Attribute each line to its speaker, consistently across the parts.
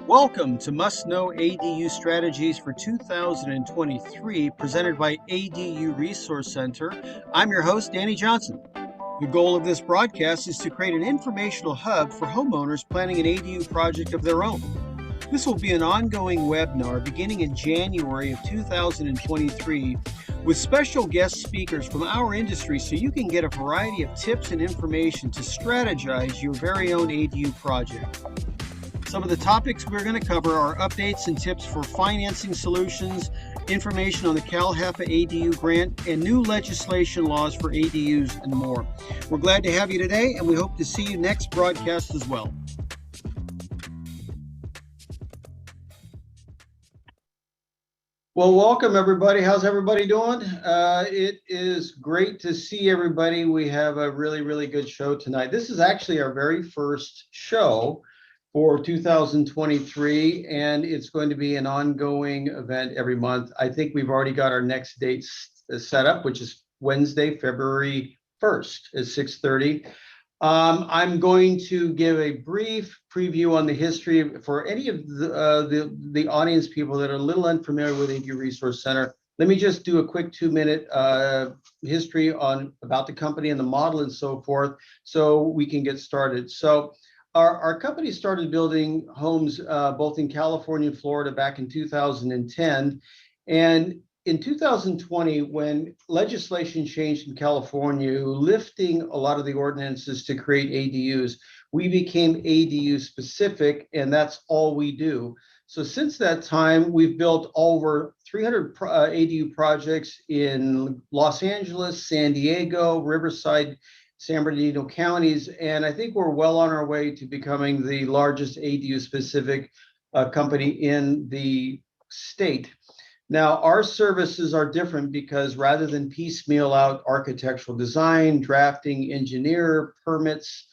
Speaker 1: Welcome to Must Know ADU Strategies for 2023, presented by ADU Resource Center. I'm your host, Danny Johnson. The goal of this broadcast is to create an informational hub for homeowners planning an ADU project of their own. This will be an ongoing webinar beginning in January of 2023 with special guest speakers from our industry so you can get a variety of tips and information to strategize your very own ADU project. Some of the topics we're going to cover are updates and tips for financing solutions, information on the CalHFA ADU Grant, and new legislation laws for ADUs and more. We're glad to have you today, and we hope to see you next broadcast as well. Well, welcome everybody. How's everybody doing? It is great to see everybody. We have a really good show tonight. This is actually our very first show for 2023, and it's going to be an ongoing event every month. I think we've already got our next date set up, which is Wednesday, February 1st at 6:30. I'm going to give a brief preview on the history for any of the audience people that are a little unfamiliar with ADU Resource Center. Let me just do a quick 2-minute history about the company and the model and so forth, so we can get started. So our company started building homes both in California and Florida back in 2010. And in 2020, when legislation changed in California, lifting a lot of the ordinances to create ADUs, we became ADU specific, and that's all we do. So since that time, we've built over 300 ADU projects in Los Angeles, San Diego, Riverside, San Bernardino counties, and I think we're well on our way to becoming the largest ADU specific company in the state. Now, our services are different because rather than piecemeal out architectural design, drafting, engineer, permits,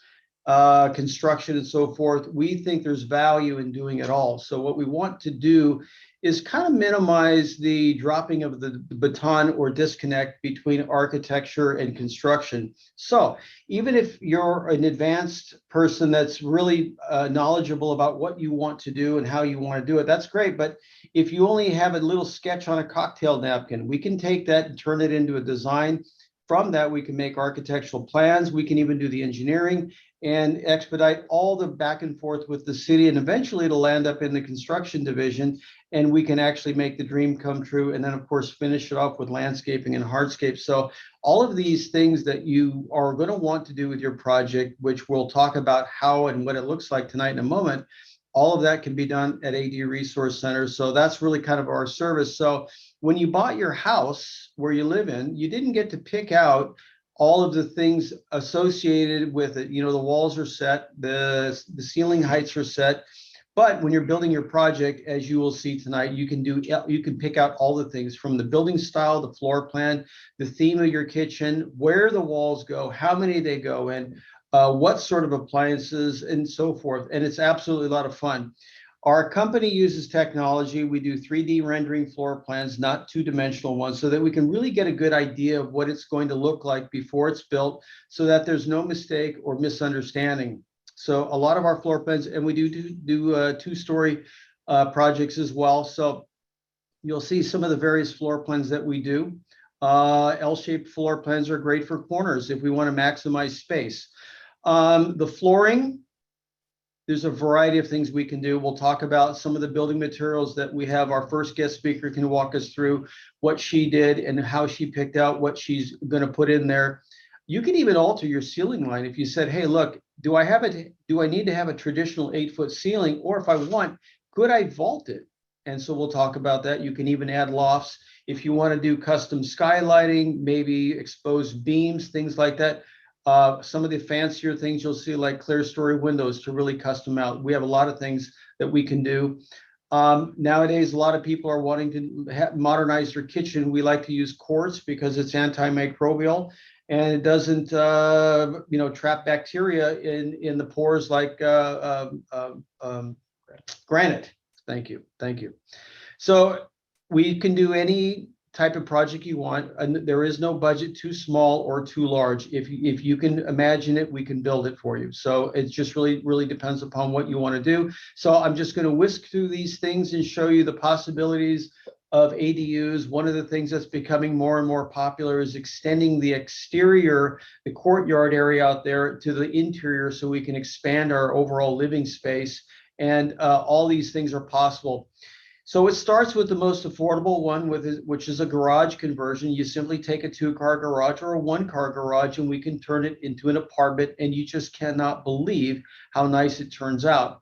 Speaker 1: construction, and so forth, we think there's value in doing it all. So what we want to do is kind of minimize the dropping of the baton or disconnect between architecture and construction. So even if you're an advanced person that's really knowledgeable about what you want to do and how you want to do it, that's great. But if you only have a little sketch on a cocktail napkin, we can take that and turn it into a design. From that, we can make architectural plans. We can even do the engineering and expedite all the back and forth with the city. And eventually it'll land up in the construction division, and we can actually make the dream come true. And then, of course, finish it off with landscaping and hardscape. So all of these things that you are going to want to do with your project, which we'll talk about how and what it looks like tonight in a moment, all of that can be done at ADU Resource Center. So that's really kind of our service. So when you bought your house where you live in, you didn't get to pick out all of the things associated with it. You know, the walls are set, the ceiling heights are set. But when you're building your project, as you will see tonight, you can pick out all the things from the building style, the floor plan, the theme of your kitchen, where the walls go, how many they go in, what sort of appliances, and so forth. And it's absolutely a lot of fun. Our company uses technology. We do 3D rendering floor plans, not two-dimensional ones, so that we can really get a good idea of what it's going to look like before it's built, so that there's no mistake or misunderstanding. So a lot of our floor plans, and we do two-story projects as well. So you'll see some of the various floor plans that we do. L-shaped floor plans are great for corners if we want to maximize space. The flooring, there's a variety of things we can do. We'll talk about some of the building materials that we have. Our first guest speaker can walk us through what she did and how she picked out what she's going to put in there. You can even alter your ceiling line. If you said, hey, look, do I need to have a traditional 8-foot ceiling? Or if I want, could I vault it? And so we'll talk about that. You can even add lofts. If you want to do custom skylighting, maybe exposed beams, things like that. Some of the fancier things you'll see, like clear story windows to really custom out. We have a lot of things that we can do. Nowadays, a lot of people are wanting to modernize their kitchen. We like to use quartz because it's antimicrobial and it doesn't, trap bacteria in the pores like granite. Thank you. So we can do any type of project you want. And there is no budget too small or too large. If you can imagine it, we can build it for you. So it just really depends upon what you want to do. So I'm just going to whisk through these things and show you the possibilities of ADUs. One of the things that's becoming more and more popular is extending the exterior, the courtyard area out there to the interior so we can expand our overall living space. And all these things are possible. So it starts with the most affordable one, which is a garage conversion. You simply take a 2-car garage or a 1-car garage, and we can turn it into an apartment, and you just cannot believe how nice it turns out.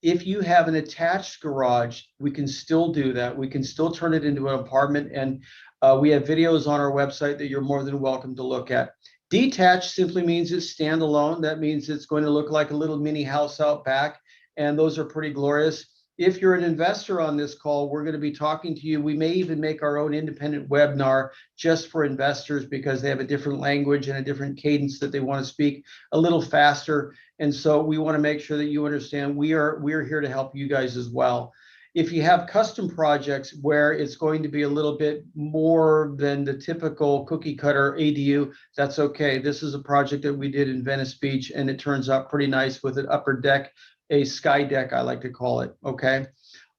Speaker 1: If you have an attached garage, we can still do that. We can still turn it into an apartment, and we have videos on our website that you're more than welcome to look at. Detached simply means it's standalone. That means it's going to look like a little mini house out back, and those are pretty glorious. If you're an investor on this call, we're going to be talking to you. We may even make our own independent webinar just for investors because they have a different language and a different cadence that they want to speak a little faster. And so we want to make sure that you understand we're here to help you guys as well. If you have custom projects where it's going to be a little bit more than the typical cookie cutter ADU, that's okay. This is a project that we did in Venice Beach, and it turns out pretty nice with an upper deck, a sky deck, I like to call it. Okay.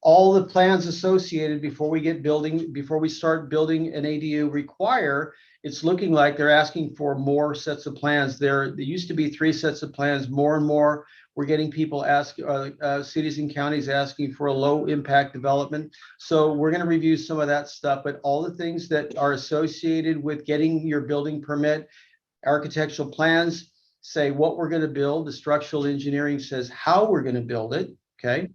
Speaker 1: All the plans associated before we start building an ADU require, it's looking like they're asking for more sets of plans. There used to be 3 sets of plans. More and more, we're getting people cities and counties asking for a low impact development. So we're going to review some of that stuff, but all the things that are associated with getting your building permit, architectural plans say what we're going to build. The structural engineering says how we're going to build it. Okay.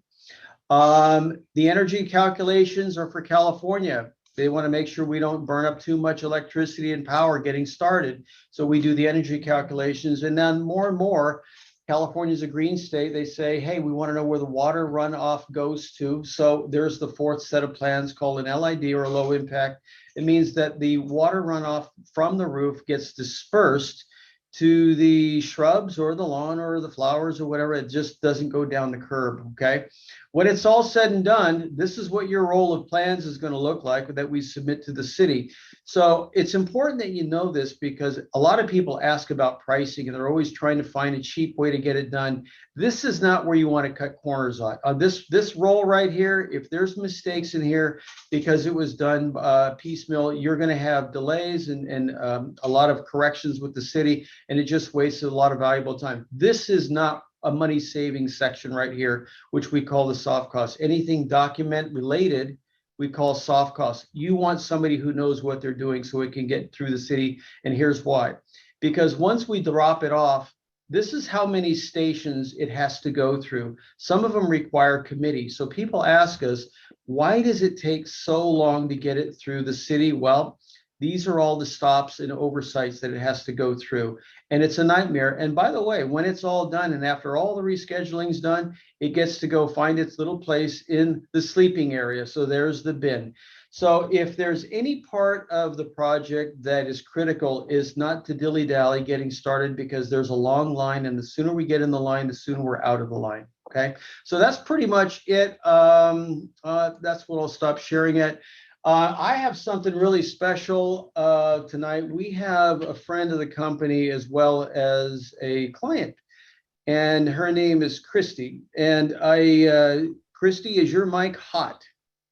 Speaker 1: The energy calculations are for California. They want to make sure we don't burn up too much electricity and power getting started. So we do the energy calculations. And then more and more, California's a green state. They say, hey, we want to know where the water runoff goes to. So there's the 4th set of plans called an LID, or a low impact. It means that the water runoff from the roof gets dispersed to the shrubs or the lawn or the flowers or whatever. It just doesn't go down the curb. Okay. When it's all said and done, this is what your roll of plans is going to look like that we submit to the city. So it's important that you know this, because a lot of people ask about pricing and they're always trying to find a cheap way to get it done. This is not where you want to cut corners on. This roll right here, if there's mistakes in here because it was done piecemeal, you're going to have delays and a lot of corrections with the city, and it just wastes a lot of valuable time. This is not a money saving section right here, which we call the soft costs. Anything document related, we call soft costs. You want somebody who knows what they're doing so it can get through the city. And here's why. Because once we drop it off, this is how many stations it has to go through. Some of them require committee. So people ask us, why does it take so long to get it through the city? Well, these are all the stops and oversights that it has to go through. And it's a nightmare. And by the way, when it's all done and after all the rescheduling's done, it gets to go find its little place in the sleeping area. So there's the bin. So if there's any part of the project that is critical, is not to dilly-dally getting started, because there's a long line, and the sooner we get in the line, the sooner we're out of the line. Okay, so that's pretty much it. That's what I'll stop sharing it. I have something really special tonight. We have a friend of the company as well as a client, and her name is Christy. And Christy, is your mic hot?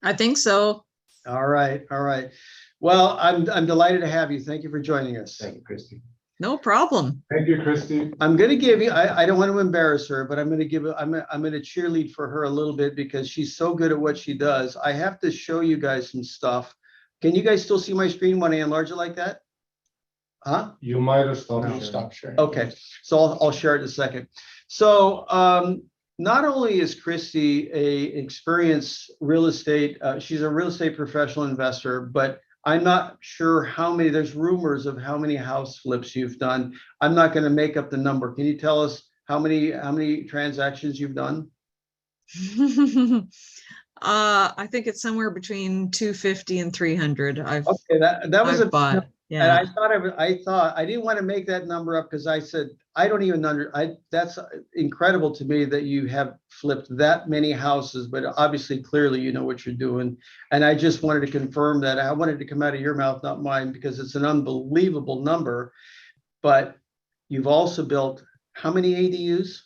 Speaker 2: I think so.
Speaker 1: All right, all right. Well, I'm delighted to have you. Thank you for joining us.
Speaker 3: Thank you, Christy.
Speaker 2: No problem.
Speaker 3: Thank you, Christy.
Speaker 1: I'm going to give you, I don't want to embarrass her, but I'm going to cheerlead for her a little bit because she's so good at what she does. I have to show you guys some stuff. Can you guys still see my screen when I enlarge it like that? Huh?
Speaker 3: You might have stopped.
Speaker 1: No,
Speaker 3: Stop sharing.
Speaker 1: Okay, so I'll share it in a second. So not only is Christy an experienced real estate, she's a real estate professional investor, but I'm not sure how many, there's rumors of how many house flips you've done. I'm not going to make up the number. Can you tell us how many transactions you've done?
Speaker 2: I think it's somewhere between 250 and 300.
Speaker 1: Okay, that was
Speaker 2: I've bought.
Speaker 1: And
Speaker 2: Yeah.
Speaker 1: I thought I didn't want to make that number up because I said I don't even that's incredible to me that you have flipped that many houses, but obviously clearly you know what you're doing. And I just wanted to confirm that. I wanted to come out of your mouth, not mine, because it's an unbelievable number. But you've also built how many ADUs?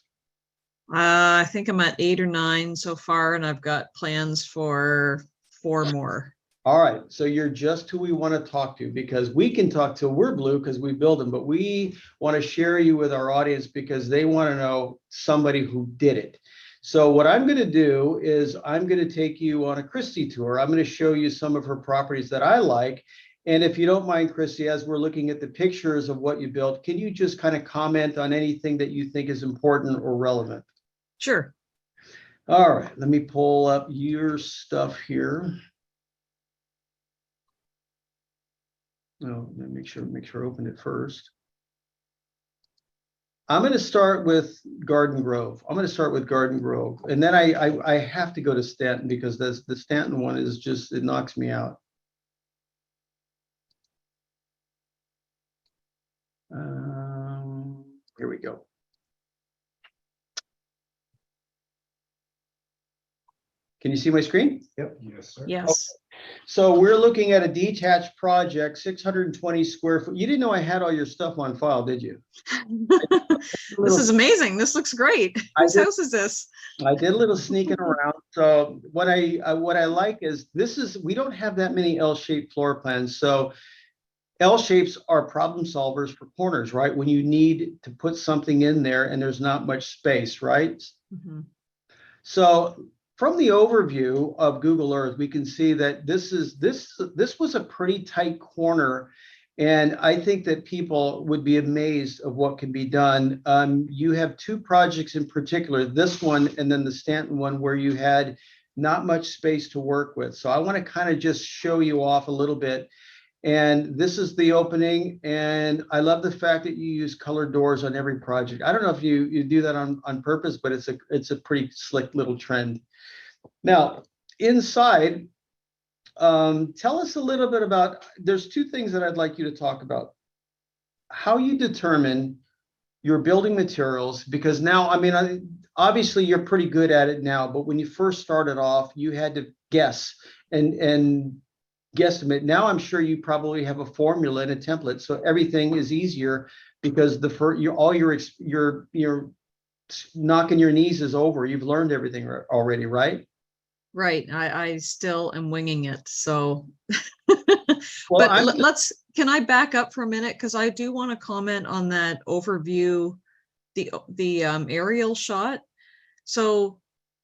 Speaker 2: I think I'm at 8 or 9 so far, and I've got plans for 4 more.
Speaker 1: All right, so you're just who we want to talk to, because we can talk till we're blue because we build them, but we want to share you with our audience because they want to know somebody who did it. So what I'm going to do is I'm going to take you on a Christy tour. I'm going to show you some of her properties that I like. And if you don't mind, Christy, as we're looking at the pictures of what you built, can you just kind of comment on anything that you think is important or relevant?
Speaker 2: Sure.
Speaker 1: All right, let me pull up your stuff here. Oh, let me make sure I open it first. I'm going to start with Garden Grove. And then I have to go to Stanton because the Stanton one is just, it knocks me out. Here we go. Can you see my screen?
Speaker 3: Yep. Yes, sir.
Speaker 2: Yes.
Speaker 1: Okay. So we're looking at a detached project, 620 square foot. You didn't know I had all your stuff on file, did you?
Speaker 2: This is amazing. This looks great. Whose house is this?
Speaker 1: I did a little sneaking around. So what I like is we don't have that many L-shaped floor plans. So L-shapes are problem solvers for corners, right? When you need to put something in there and there's not much space, right?
Speaker 2: Mm-hmm.
Speaker 1: So from the overview of Google Earth, we can see that this was a pretty tight corner, and I think that people would be amazed of what can be done. You have 2 projects in particular, this one and then the Stanton one, where you had not much space to work with. So I want to kind of just show you off a little bit. And this is the opening, and I love the fact that you use colored doors on every project. I don't know if you do that on purpose, but it's a pretty slick little trend. Now, inside, tell us a little bit about, there's 2 things that I'd like you to talk about. How you determine your building materials, because now, I mean, obviously you're pretty good at it now, but when you first started off, you had to guess and guesstimate. Now I'm sure you probably have a formula and a template, so everything is easier because your knocking your knees is over. You've learned everything already, right?
Speaker 2: Right. I still am winging it. So,
Speaker 1: Well,
Speaker 2: but can I back up for a minute? Because I do want to comment on that overview, the aerial shot. So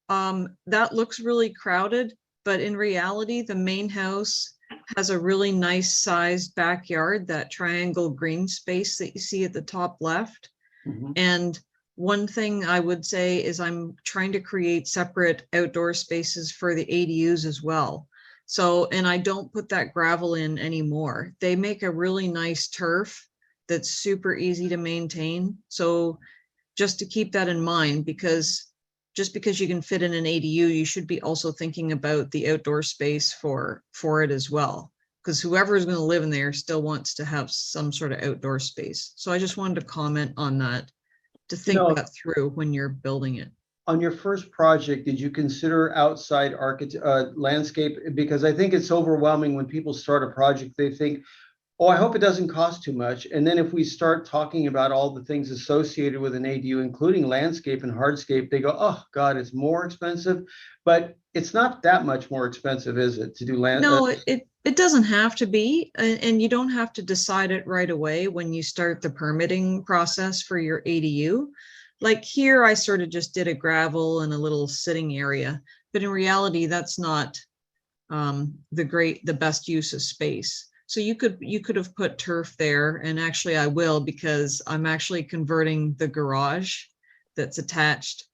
Speaker 2: that looks really crowded, but in reality, the main house has a really nice sized backyard, that triangle green space that you see at the top left.
Speaker 1: Mhm.
Speaker 2: And one thing I would say is I'm trying to create separate outdoor spaces for the ADUs as well. So, and I don't put that gravel in anymore. They make a really nice turf that's super easy to maintain. So just to keep that in mind, because just because you can fit in an ADU, you should be also thinking about the outdoor space for it as well. Because whoever is going to live in there still wants to have some sort of outdoor space. So I just wanted to comment on that, to think that through when you're building it.
Speaker 1: On your first project, did you consider outside landscape? Because I think it's overwhelming when people start a project, they think, oh, I hope it doesn't cost too much. And then if we start talking about all the things associated with an ADU, including landscape and hardscape, they go, oh God, it's more expensive. But it's not that much more expensive, is it, to do land?
Speaker 2: No, it doesn't have to be, and you don't have to decide it right away when you start the permitting process for your ADU. Like here, I sort of just did a gravel and a little sitting area, but in reality, that's not the best use of space. So you could have put turf there, and actually I will, because I'm actually converting the garage that's attached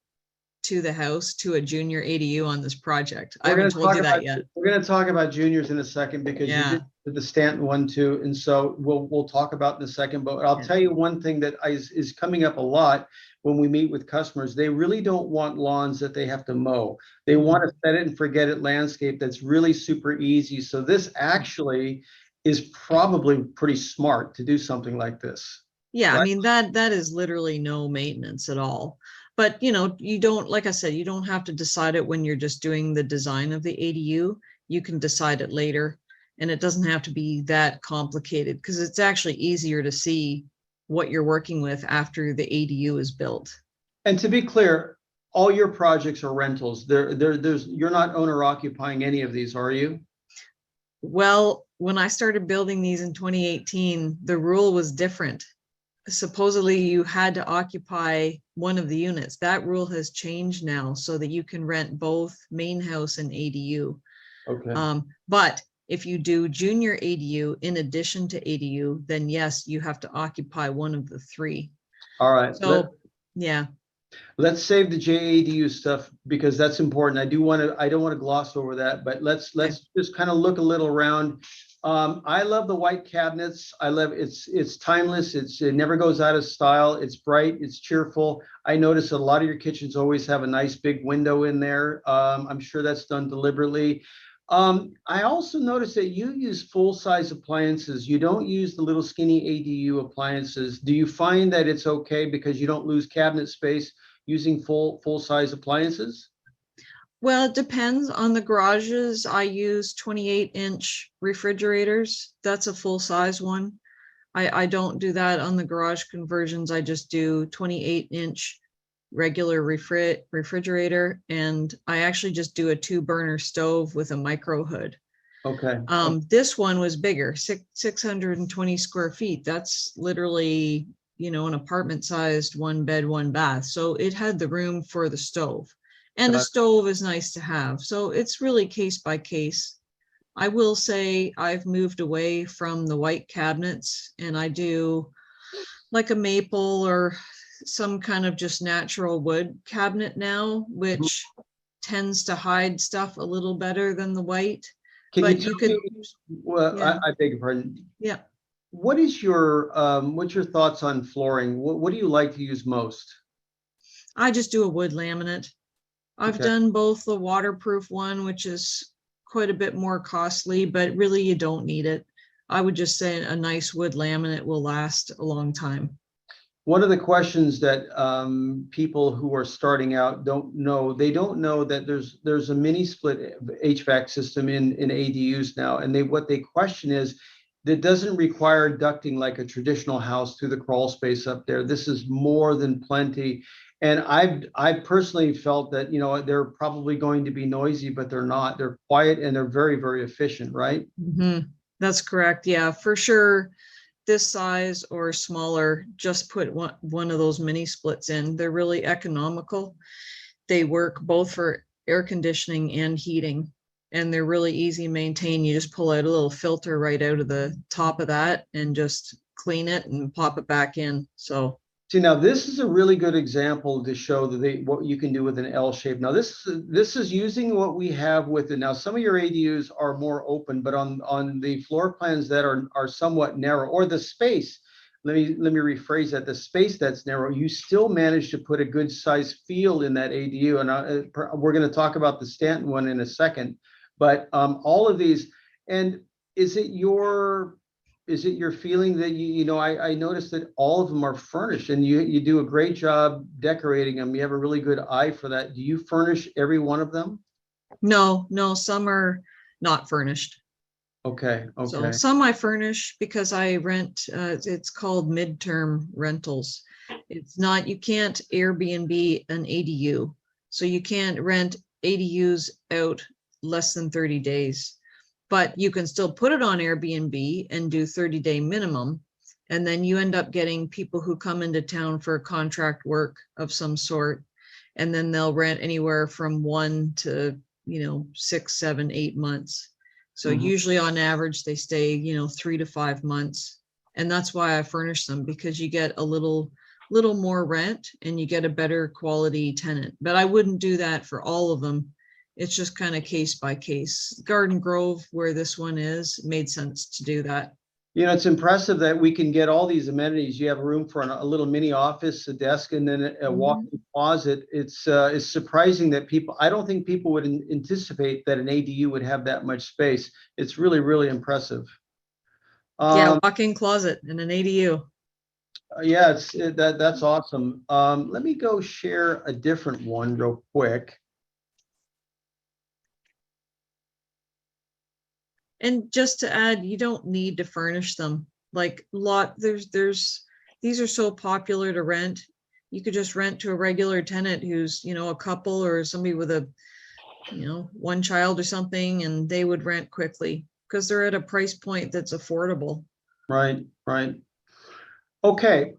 Speaker 2: to the house to a junior ADU on this project. I haven't told you that yet.
Speaker 1: We're going to talk about juniors in a second, because you did the Stanton one too, and so we'll talk about it in a second. But I'll tell you one thing that is coming up a lot when we meet with customers. They really don't want lawns that they have to mow. They want to set it and forget it landscape that's really super easy. So this actually is probably pretty smart to do something like this.
Speaker 2: Yeah, I
Speaker 1: Right?
Speaker 2: mean, that is literally no maintenance at all. But you know, you don't, like I said, you don't have to decide it when you're just doing the design of the ADU. You can decide it later, and it doesn't have to be that complicated because it's actually easier to see what you're working with after the ADU is built.
Speaker 1: And to be clear, all your projects are rentals. You're not owner occupying any of these, are you?
Speaker 2: Well, when I started building these in 2018, the rule was different. Supposedly you had to occupy one of the units. That rule has changed now so that you can rent both main house and ADU.
Speaker 1: Okay.
Speaker 2: But if you do junior ADU in addition to ADU, then yes, you have to occupy one of the three.
Speaker 1: All right.
Speaker 2: So yeah.
Speaker 1: Let's save the JADU stuff because that's important. I don't want to gloss over that, but let's just kind of look a little around. I love the white cabinets. I love it's timeless. It never goes out of style. It's bright. It's cheerful. I notice a lot of your kitchens always have a nice big window in there. I'm sure that's done deliberately. I also noticed that you use full-size appliances. You don't use the little skinny ADU appliances. Do you find that it's okay because you don't lose cabinet space using full-size appliances?
Speaker 2: Well, it depends on the garages. I use 28-inch refrigerators. That's a full-size one. I don't do that on the garage conversions. I just do 28-inch regular refrigerator, and I actually just do a 2-burner stove with a micro hood.
Speaker 1: Okay.
Speaker 2: This one was bigger, 620 square feet. That's literally, you know, an apartment sized 1 bed, 1 bath. So it had the room for the stove, and the stove is nice to have. So it's really case by case. I will say I've moved away from the white cabinets, and I do like a maple or some kind of just natural wood cabinet now, which tends to hide stuff a little better than the white.
Speaker 1: Can you tell me, well,
Speaker 2: yeah.
Speaker 1: I beg your pardon.
Speaker 2: Yeah.
Speaker 1: What's your thoughts on flooring? What do you like to use most?
Speaker 2: I just do a wood laminate. I've done both the waterproof one, which is quite a bit more costly, but really you don't need it. I would just say a nice wood laminate will last a long time.
Speaker 1: One of the questions that people who are starting out don't know that there's a mini split HVAC system in ADUs now, and what they question is that doesn't require ducting like a traditional house through the crawl space up there. This is more than plenty. And I personally felt that, you know, they're probably going to be noisy, but they're not. They're quiet and they're very, very efficient, right?
Speaker 2: Mm-hmm. That's correct. Yeah, for sure. This size or smaller, just put one of those mini splits in. They're really economical. They work both for air conditioning and heating, and they're really easy to maintain. You just pull out a little filter right out of the top of that and just clean it and pop it back in. So
Speaker 1: see, now this is a really good example to show that what you can do with an L shape. Now this is using what we have with it. Now some of your ADUs are more open, but on the floor plans that are somewhat narrow, or the space, let me rephrase that, the space that's narrow, you still manage to put a good size feel in that ADU. And we're going to talk about the Stanton one in a second, but all of these. And is it your feeling that you know, I noticed that all of them are furnished, and you do a great job decorating them. You have a really good eye for that. Do you furnish every one of them?
Speaker 2: No, some are not furnished.
Speaker 1: Okay.
Speaker 2: So some I furnish because I rent, it's called midterm rentals. It's not, you can't Airbnb an ADU. So you can't rent ADUs out less than 30 days. But you can still put it on Airbnb and do 30-day minimum. And then you end up getting people who come into town for contract work of some sort. And then they'll rent anywhere from 1 to, 6, 7, 8 months. So usually on average, they stay, 3 to 5 months. And that's why I furnish them, because you get a little more rent and you get a better quality tenant. But I wouldn't do that for all of them. It's just kind of case by case. Garden Grove, where this one is, made sense to do that.
Speaker 1: You know, it's impressive that we can get all these amenities. You have room for a little mini office, a desk, and then a walk-in closet. It's surprising that I don't think people would anticipate that an ADU would have that much space. It's really, really impressive.
Speaker 2: Yeah, walk-in closet and an ADU.
Speaker 1: Yeah, that's awesome. Let me go share a different one real quick.
Speaker 2: And just to add, you don't need to furnish them. Like these are so popular to rent. You could just rent to a regular tenant who's, a couple or somebody with a, one child or something, and they would rent quickly because they're at a price point that's affordable.
Speaker 1: Right. Okay.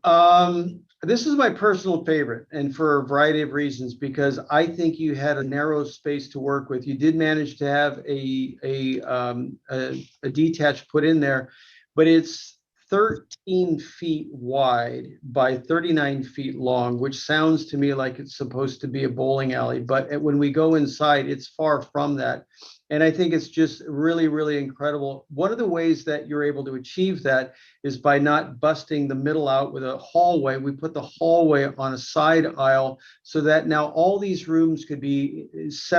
Speaker 1: This is my personal favorite, and for a variety of reasons, because I think you had a narrow space to work with. You did manage to have a detached put in there, but it's 13 feet wide by 39 feet long, which sounds to me like it's supposed to be a bowling alley. But when we go inside, it's far from that. And I think it's just really, really incredible. One of the ways that you're able to achieve that is by not busting the middle out with a hallway. We put the hallway on a side aisle so that now all these rooms could be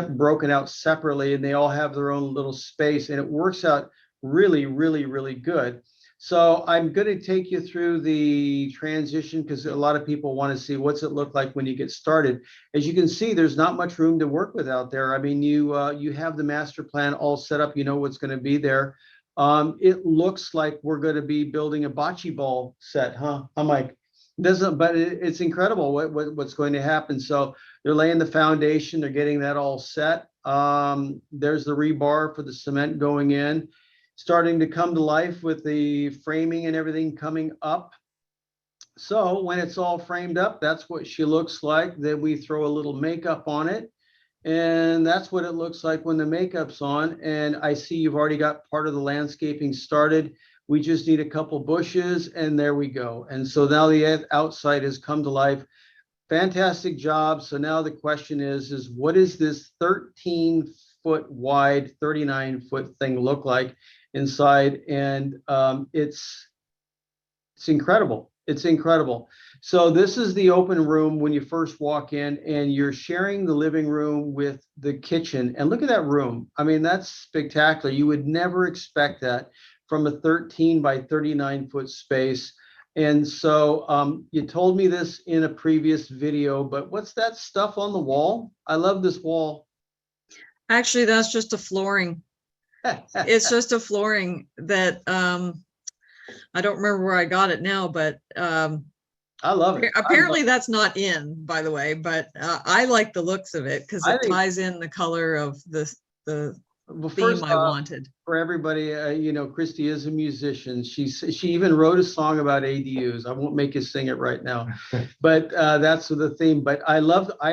Speaker 1: broken out separately, and they all have their own little space, and it works out really, really, really good. So I'm going to take you through the transition because a lot of people want to see what's it look like when you get started. As you can see, there's not much room to work with out there. I mean, you have the master plan all set up. You know what's going to be there. It looks like we're going to be building a bocce ball set, huh? I'm like, but it's incredible what's going to happen. So they're laying the foundation. They're getting that all set. There's the rebar for the cement going in, starting to come to life with the framing and everything coming up. So when it's all framed up, that's what she looks like. Then we throw a little makeup on it, and that's what it looks like when the makeup's on. And I see you've already got part of the landscaping started. We just need a couple bushes, and there we go. And so now the outside has come to life. Fantastic job. So now the question is what is this 13-foot wide, 39-foot thing look like inside? And it's incredible. It's incredible. So this is the open room when you first walk in, and you're sharing the living room with the kitchen. And look at that room. I mean, that's spectacular. You would never expect that from a 13 by 39-foot space. And so you told me this in a previous video, but what's that stuff on the wall? I love this wall.
Speaker 2: Actually, that's just a flooring. It's just a flooring that I don't remember where I got it now, but
Speaker 1: I love it.
Speaker 2: Apparently that's not in, by the way, but I like the looks of it because it ties in the color of the theme I wanted.
Speaker 1: For everybody, Christy is a musician. She even wrote a song about ADUs. I won't make you sing it right now, but that's the theme. But I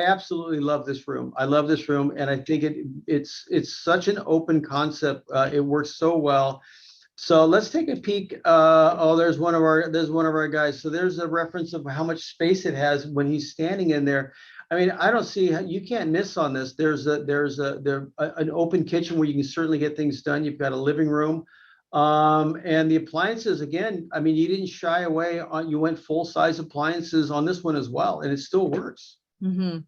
Speaker 1: absolutely love this room. I love this room, and I think it's such an open concept. It works so well. So let's take a peek. There's one of our guys. So there's a reference of how much space it has when he's standing in there. I mean, I don't see how you can't miss on this. There's an open kitchen where you can certainly get things done. You've got a living room, and the appliances, again, I mean, you didn't shy away on, you went full size appliances on this one as well, and it still works.
Speaker 2: Mm-hmm.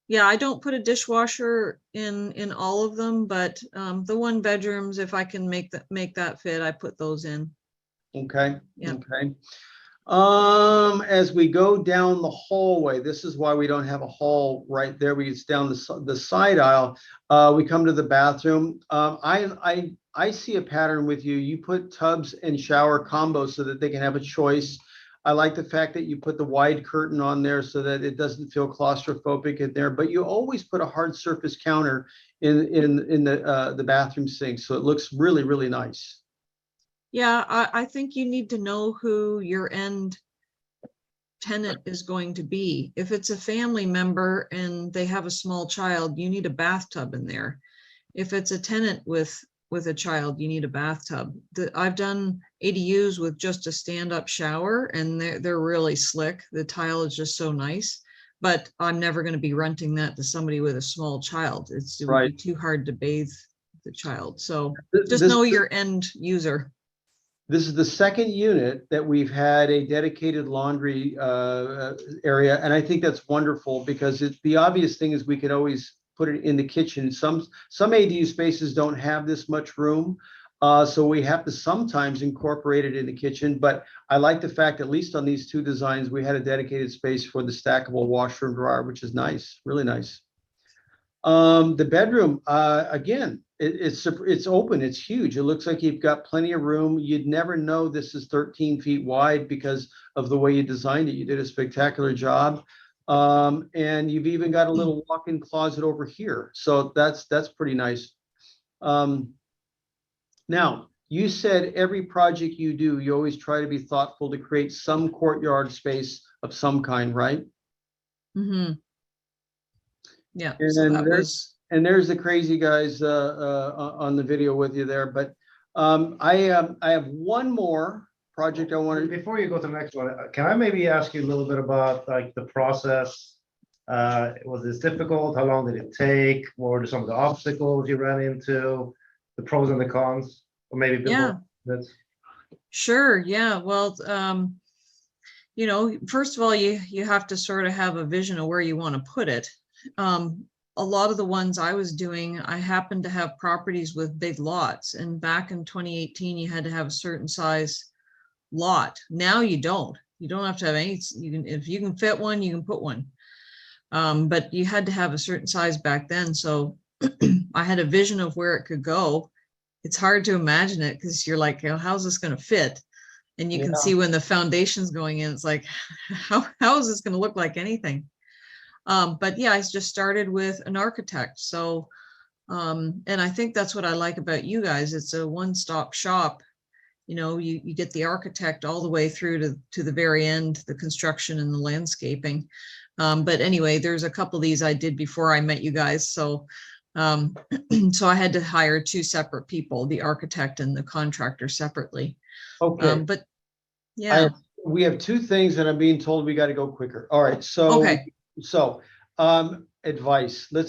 Speaker 2: Yeah, I don't put a dishwasher in all of them, but the 1 bedrooms, if I can make that fit, I put those in.
Speaker 1: Okay.
Speaker 2: Yeah.
Speaker 1: Okay. As we go down the hallway, this is why we don't have a hall right there. It's down the side aisle. We come to the bathroom. I see a pattern with you. You put tubs and shower combos so that they can have a choice. I like the fact that you put the wide curtain on there so that it doesn't feel claustrophobic in there, but you always put a hard surface counter in the bathroom sink. So it looks really, really nice.
Speaker 2: Yeah, I think you need to know who your end tenant is going to be. If it's a family member and they have a small child, you need a bathtub in there. If it's a tenant with a child, you need a bathtub. I've done ADUs with just a stand-up shower, and they're really slick. The tile is just so nice, but I'm never going to be renting that to somebody with a small child. It would be too hard to bathe the child. So just know your end user.
Speaker 1: This is the second unit that we've had a dedicated laundry area, and I think that's wonderful because the obvious thing is we could always put it in the kitchen. Some ADU spaces don't have this much room. So we have to sometimes incorporate it in the kitchen, but I like the fact, at least on these two designs, we had a dedicated space for the stackable washer and dryer, which is nice, really nice. The bedroom, again, it's open, it's huge. It looks like you've got plenty of room. You'd never know this is 13 feet wide because of the way you designed it. You did a spectacular job. And you've even got a little walk-in closet over here. So that's pretty nice. Now, you said every project you do, you always try to be thoughtful to create some courtyard space of some kind, right?
Speaker 2: Mm-hmm. Yeah.
Speaker 1: And
Speaker 2: So
Speaker 1: then there's the crazy guys on the video with you there. But I have one more project I wanted.
Speaker 3: Before you go to the next one, can I maybe ask you a little bit about like the process? Was this difficult? How long did it take? What were some of the obstacles you ran into? The pros and the cons, or maybe before this?
Speaker 2: Sure. Yeah. Well, you know, first of all, you have to sort of have a vision of where you want to put it. A lot of the ones I was doing, I happened to have properties with big lots, and back in 2018, you had to have a certain size lot. Now you don't. You don't have to have any. You can, if you can fit one, you can put one. But you had to have a certain size back then. So I had a vision of where it could go. It's hard to imagine it because you're like, you know, how's this going to fit? And you can see when the foundation's going in, it's like, how is this going to look like anything? But yeah, I just started with an architect. So, and I think that's what I like about you guys. It's a one-stop shop. You know, you get the architect all the way through to the very end, the construction and the landscaping. But anyway, there's a couple of these I did before I met you guys. So, so I had to hire two separate people, the architect and the contractor separately.
Speaker 1: Okay.
Speaker 2: But yeah,
Speaker 1: we have two things that I'm being told we got to go quicker. All right. So, advice. We're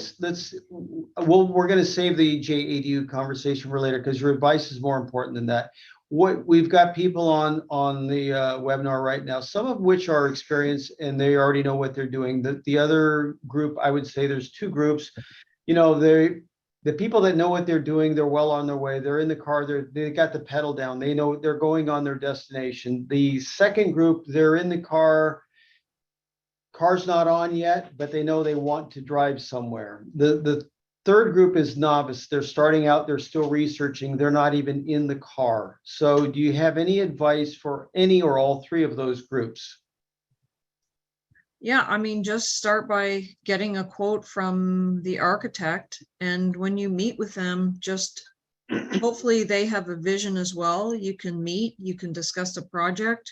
Speaker 1: going to save the JADU conversation for later because your advice is more important than that. What we've got people on the webinar right now, some of which are experienced and they already know what they're doing. The other group, I would say there's two groups. You know, the people that know what they're doing, they're well on their way. They're in the car, they got the pedal down. They know they're going on their destination. The second group, they're in the car. Car's not on yet, but they know they want to drive somewhere. The third group is novice. They're starting out, they're still researching, they're not even in the car. So do you have any advice for any or all three of those groups?
Speaker 2: Yeah, I mean, just start by getting a quote from the architect. And when you meet with them, just hopefully they have a vision as well. You can meet, you can discuss the project.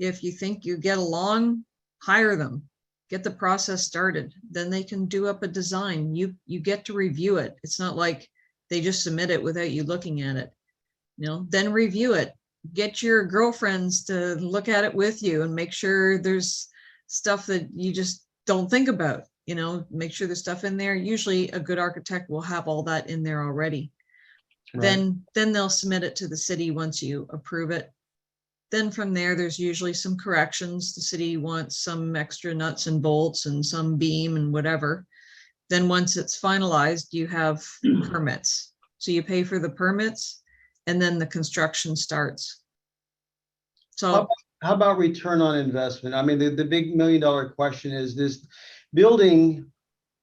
Speaker 2: If you think you get along, hire them, get the process started. Then they can do up a design. You get to review it. It's not like they just submit it without you looking at it. You know, then review it. Get your girlfriends to look at it with you and make sure there's stuff that you just don't think about. You know, make sure there's stuff in there. Usually a good architect will have all that in there already. Right. Then they'll submit it to the city once you approve it. Then from there, there's usually some corrections. The city wants some extra nuts and bolts and some beam and whatever. Then once it's finalized, you have permits. So you pay for the permits and then the construction starts. So
Speaker 1: how about return on investment? I mean, the big $1 million question is, this building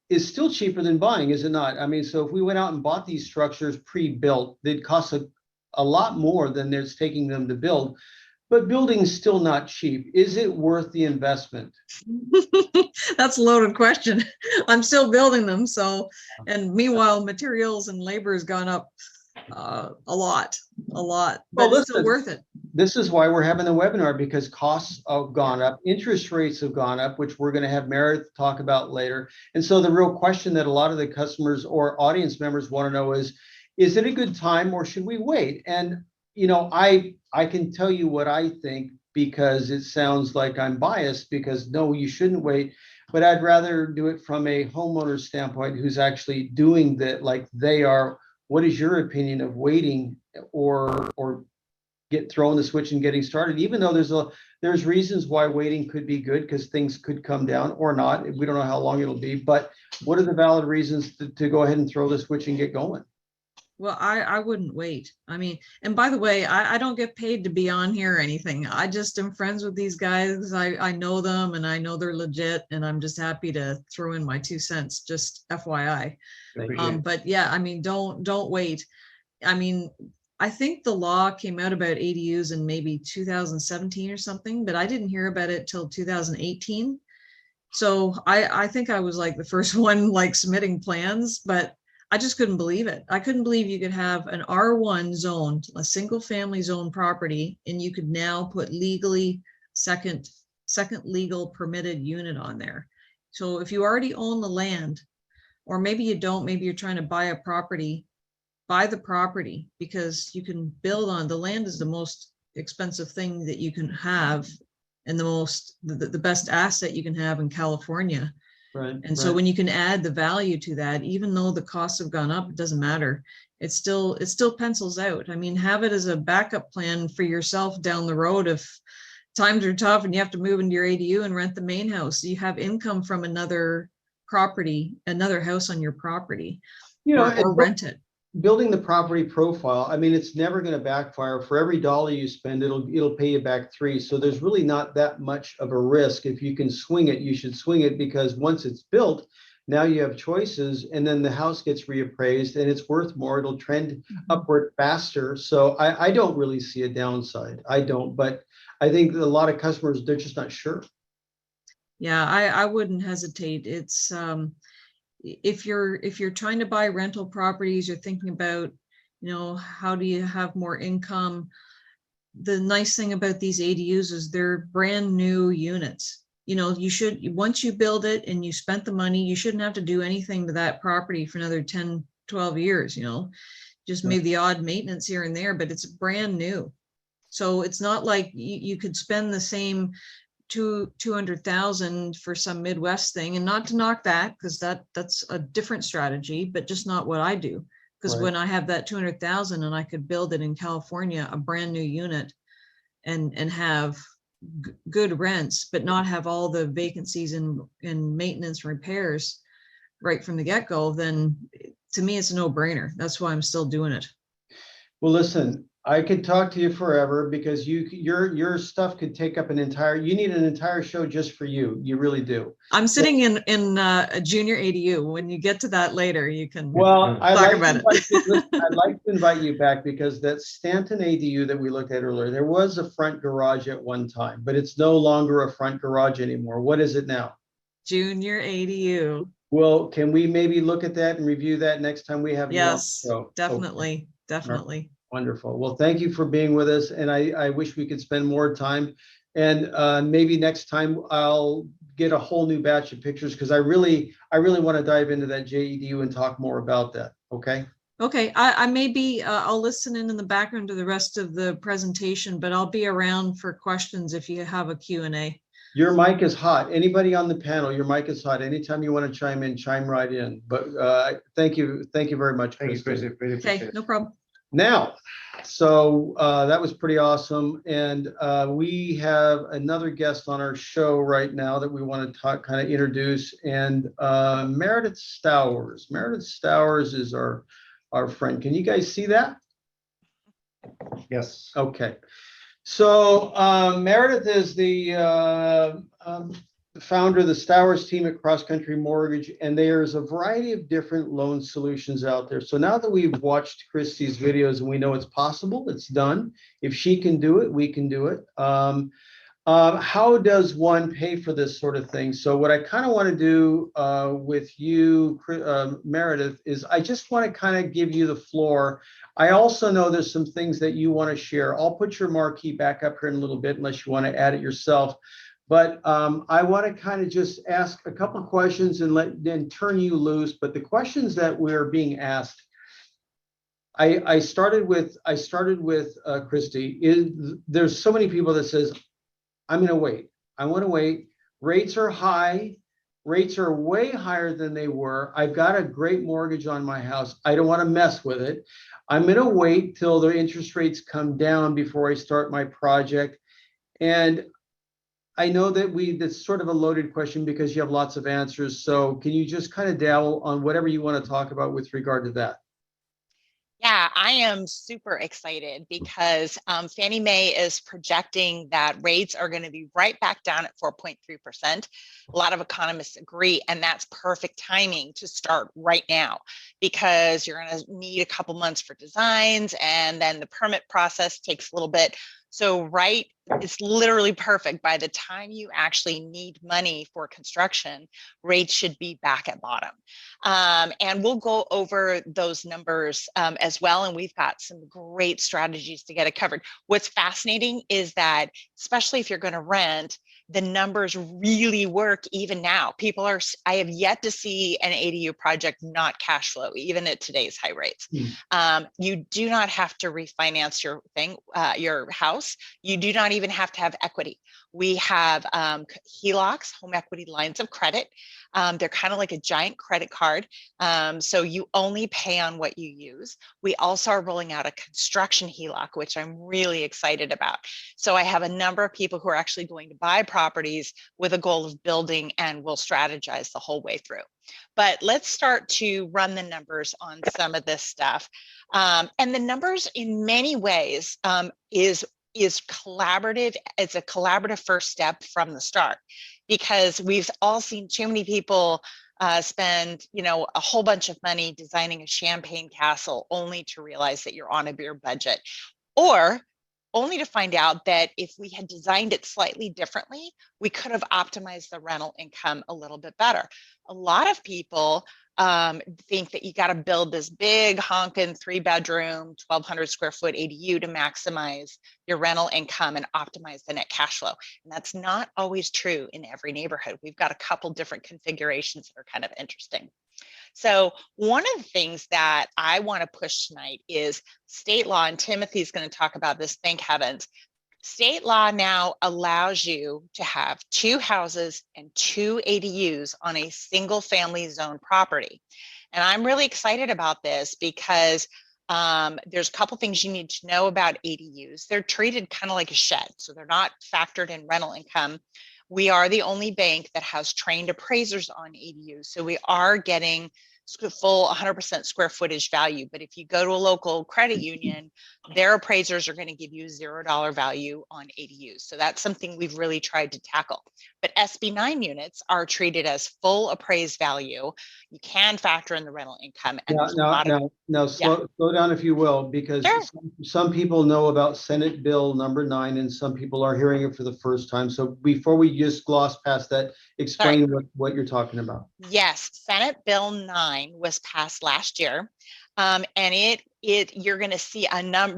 Speaker 1: is still cheaper than buying, is it not? I mean, so if we went out and bought these structures pre-built, they'd cost a lot more than it's taking them to build. But building's still not cheap. Is it worth the investment?
Speaker 2: That's a loaded question. I'm still building them. So, and meanwhile, materials and labor has gone up a lot, but well, it's still worth it.
Speaker 1: This is why we're having the webinar, because costs have gone up, interest rates have gone up, which we're going to have Meredith talk about later. And so the real question that a lot of the customers or audience members want to know is it a good time or should we wait? And you know, I can tell you what I think, because it sounds like I'm biased, because no, you shouldn't wait, but I'd rather do it from a homeowner standpoint who's actually doing that like they are. What is your opinion of waiting or get throwing the switch and getting started? Even though there's reasons why waiting could be good, because things could come down or not. We don't know how long it'll be, but what are the valid reasons to go ahead and throw the switch and get going?
Speaker 2: Well, I wouldn't wait. I mean, and by the way, I don't get paid to be on here or anything. I just am friends with these guys. I know them and I know they're legit, and I'm just happy to throw in my 2 cents, just FYI.
Speaker 3: Appreciate it.
Speaker 2: But yeah, I mean, don't wait. I mean, I think the law came out about ADUs in maybe 2017 or something, but I didn't hear about it till 2018. So I think I was like the first one like submitting plans, but I just couldn't believe it. I couldn't believe you could have an R1 zoned, a single family zone property, and you could now put legally second legal permitted unit on there. So if you already own the land, or maybe you don't, maybe you're trying to buy a property, buy the property, because you can build on the land. Is the most expensive thing that you can have, and the best asset you can have in California.
Speaker 1: Right.
Speaker 2: And so when you can add the value to that, even though the costs have gone up, it doesn't matter. It still pencils out. I mean, have it as a backup plan for yourself down the road if times are tough and you have to move into your ADU and rent the main house. You have income from another property, another house on your property,
Speaker 1: You know,
Speaker 2: or rent it.
Speaker 1: building the property profile, I mean, it's never going to backfire. For every dollar you spend, it'll pay you back 3. So there's really not that much of a risk. If you can swing it, you should swing it, because once it's built, now you have choices, and then the house gets reappraised and it's worth more. It'll trend upward faster. So I don't really see a downside. I don't, but I think that a lot of customers, they're just not sure.
Speaker 2: Yeah, I wouldn't hesitate. It's if you're trying to buy rental properties, you're thinking about, you know, how do you have more income? The nice thing about these ADUs is they're brand new units. You know, you should, once you build it and you spent the money, you shouldn't have to do anything to that property for another 10, 12 years, you know, just maybe the odd maintenance here and there, but it's brand new. So it's not like you could spend the same 200,000 for some Midwest thing, and not to knock that, because that's a different strategy, but just not what I do. Because
Speaker 1: Right.
Speaker 2: when I have that 200,000 and I could build it in California, a brand new unit, and have good rents, but not have all the vacancies and maintenance repairs right from the get-go, then to me it's a no-brainer. That's why I'm still doing it.
Speaker 1: Well, listen, I could talk to you forever, because your stuff could take up you need an entire show just for you. You really do.
Speaker 2: I'm sitting in a junior ADU. When you get to that later, you can
Speaker 1: Well,
Speaker 2: talk about it.
Speaker 1: I'd like to invite you back, because that Stanton ADU that we looked at earlier, there was a front garage at one time, but it's no longer a front garage anymore. What is it now?
Speaker 2: Junior ADU.
Speaker 1: Well, can we maybe look at that and review that next time we have you on the
Speaker 2: Yes,
Speaker 1: show?
Speaker 2: definitely.
Speaker 1: Okay.
Speaker 2: Definitely.
Speaker 1: Wonderful. Well, thank you for being with us. And I wish we could spend more time. And maybe next time I'll get a whole new batch of pictures, because I really want to dive into that JEDU and talk more about that. Okay.
Speaker 2: Okay. I maybe I'll listen in the background to the rest of the presentation, but I'll be around for questions if you have a Q&A.
Speaker 1: Your mic is hot. Anybody on the panel, your mic is hot. Anytime you want to chime in, chime right in. But thank you. Thank you very much.
Speaker 3: Thank you, Christy. Really
Speaker 2: Okay,
Speaker 3: appreciate it.
Speaker 2: no problem.
Speaker 1: Now, so that was pretty awesome. And we have another guest on our show right now that we want to talk, kind of introduce, and Meredith Stowers. Meredith Stowers is our friend. Can you guys see that?
Speaker 3: Yes.
Speaker 1: Okay. So Meredith is the founder of the Stowers team at Cross Country Mortgage, and there's a variety of different loan solutions out there. So now that we've watched Kristi's videos and we know it's possible, it's done. If she can do it, we can do it. How does one pay for this sort of thing? So what I kind of want to do with you, Meredith, is I just want to kind of give you the floor. I also know there's some things that you want to share. I'll put your marquee back up here in a little bit, unless you want to add it yourself. But I want to kind of just ask a couple of questions and then turn you loose. But the questions that we're being asked, I started with Kristi. There's so many people that says, I'm going to wait. I want to wait. Rates are high. Rates are way higher than they were. I've got a great mortgage on my house. I don't want to mess with it. I'm going to wait till the interest rates come down before I start my project. And I know that that's sort of a loaded question, because you have lots of answers. So can you just kind of dabble on whatever you want to talk about with regard to that?
Speaker 4: Yeah, I am super excited because Fannie Mae is projecting that rates are going to be right back down at 4.3%. A lot of economists agree, and that's perfect timing to start right now because you're going to need a couple months for designs, and then the permit process takes a little bit. So it's literally perfect. By the time you actually need money for construction, rates should be back at bottom. And we'll go over those numbers as well. And we've got some great strategies to get it covered. What's fascinating is that, especially if you're going to rent, the numbers really work even now. I have yet to see an ADU project not cash flow, even at today's high rates. You do not have to refinance your house. You do not even have to have equity. We have HELOCs, home equity lines of credit. They're kind of like a giant credit card. So you only pay on what you use. We also are rolling out a construction HELOC, which I'm really excited about. So I have a number of people who are actually going to buy properties with a goal of building, and we'll strategize the whole way through. But let's start to run the numbers on some of this stuff. And the numbers in many ways is collaborative. It's a collaborative first step from the start, because we've all seen too many people spend, a whole bunch of money designing a champagne castle only to realize that you're on a beer budget, or only to find out that if we had designed it slightly differently, we could have optimized the rental income a little bit better. A lot of people think that you got to build this big honkin' 3-bedroom, 1,200 square foot ADU to maximize your rental income and optimize the net cash flow. And that's not always true in every neighborhood. We've got a couple different configurations that are kind of interesting. So one of the things that I want to push tonight is state law, and Timothy's going to talk about this, thank heavens. State law now allows you to have 2 houses and 2 ADUs on a single family zone property. And I'm really excited about this because there's a couple things you need to know about ADUs. They're treated kind of like a shed, so they're not factored in rental income. We are the only bank that has trained appraisers on ADUs, so we are getting full 100% square footage value. But if you go to a local credit union, their appraisers are going to give you $0 value on ADUs. So that's something we've really tried to tackle. But SB 9 units are treated as full appraised value. You can factor in the rental income. And
Speaker 1: Slow down if you will, because
Speaker 4: sure.
Speaker 1: some people know about Senate Bill number 9 and some people are hearing it for the first time. So before we just gloss past that, explain what you're talking about.
Speaker 4: Yes, Senate Bill 9 was passed last year. And you're going to see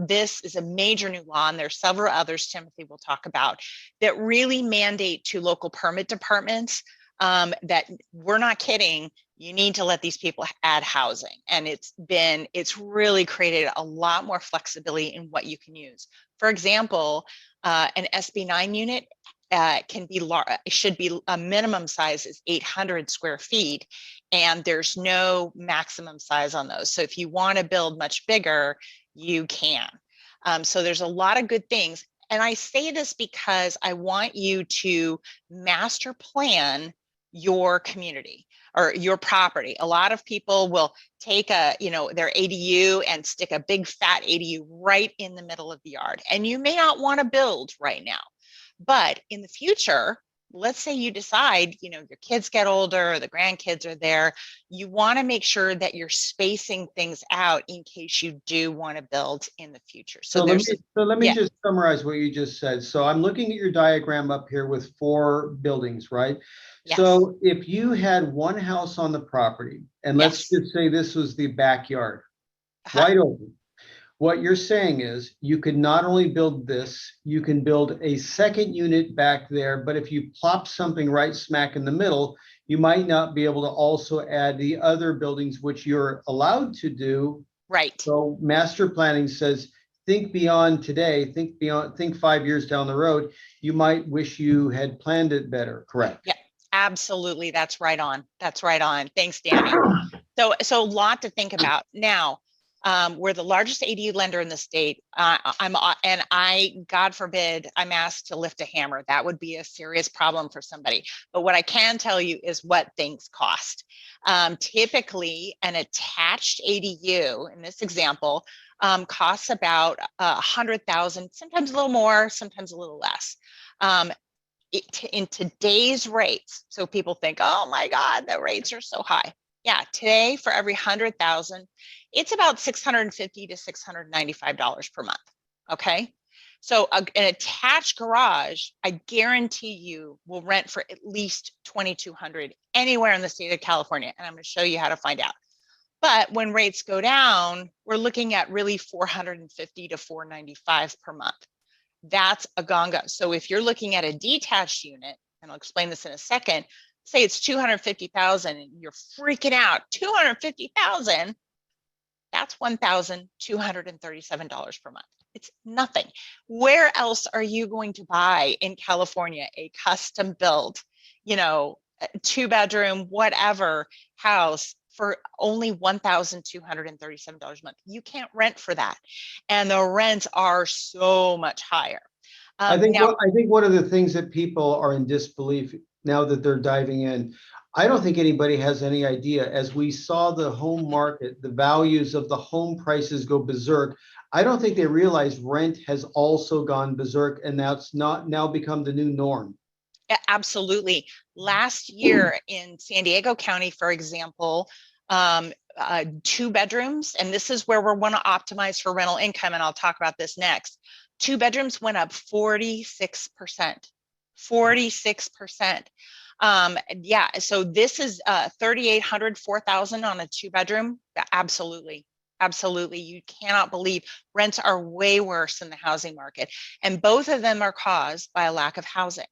Speaker 4: this is a major new law, and there's several others Timothy will talk about that really mandate to local permit departments that we're not kidding. You need to let these people add housing. And it's really created a lot more flexibility in what you can use. For example, an SB 9 unit can be large. It should be a minimum size is 800 square feet, and there's no maximum size on those. So if you want to build much bigger, you can. So there's a lot of good things. And I say this because I want you to master plan your community or your property. A lot of people will take their ADU and stick a big fat ADU right in the middle of the yard. And you may not want to build right now. But in the future, let's say you decide, your kids get older, the grandkids are there, you want to make sure that you're spacing things out in case you do want to build in the future. So
Speaker 1: let me just summarize what you just said. So I'm looking at your diagram up here with 4 buildings, right? Yes. So if you had one house on the property, and let's just say this was the backyard, wide open. What you're saying is you could not only build this, you can build a second unit back there, but if you plop something right smack in the middle, you might not be able to also add the other buildings, which you're allowed to do.
Speaker 4: Right.
Speaker 1: So master planning says, think beyond today, think 5 years down the road. You might wish you had planned it better, correct?
Speaker 4: Yeah, absolutely. That's right on. That's right on. Thanks, Danny. So a lot to think about. Now, we're the largest ADU lender in the state. God forbid, I'm asked to lift a hammer. That would be a serious problem for somebody. But what I can tell you is what things cost. Typically, an attached ADU, in this example, costs about 100,000, sometimes a little more, sometimes a little less. In today's rates, so people think, oh my God, the rates are so high. Yeah, today for every 100,000, it's about $650 to $695 per month. Okay, so an attached garage, I guarantee you, will rent for at least $2,200 anywhere in the state of California, and I'm going to show you how to find out. But when rates go down, we're looking at really $450 to $495 per month. That's a ganga. So if you're looking at a detached unit, and I'll explain this in a second, say it's 250,000 and you're freaking out, 250,000, that's $1,237 per month. It's nothing. Where else are you going to buy in California a custom built, you know, 2-bedroom, whatever house for only $1,237 a month? You can't rent for that. And the rents are so much higher.
Speaker 1: I think one of the things that people are in disbelief now that they're diving in, I don't think anybody has any idea. As we saw the home market, the values of the home prices go berserk, I don't think they realize rent has also gone berserk, and that's not now become the new norm.
Speaker 4: Absolutely. Last year in San Diego County, for example, 2 bedrooms, and this is where we want to optimize for rental income, and I'll talk about this next. 2 bedrooms went up 46%. 46%. Yeah, so this is 3,800, 4,000 on a 2-bedroom. Absolutely. Absolutely. You cannot believe rents are way worse in the housing market. And both of them are caused by a lack of housing.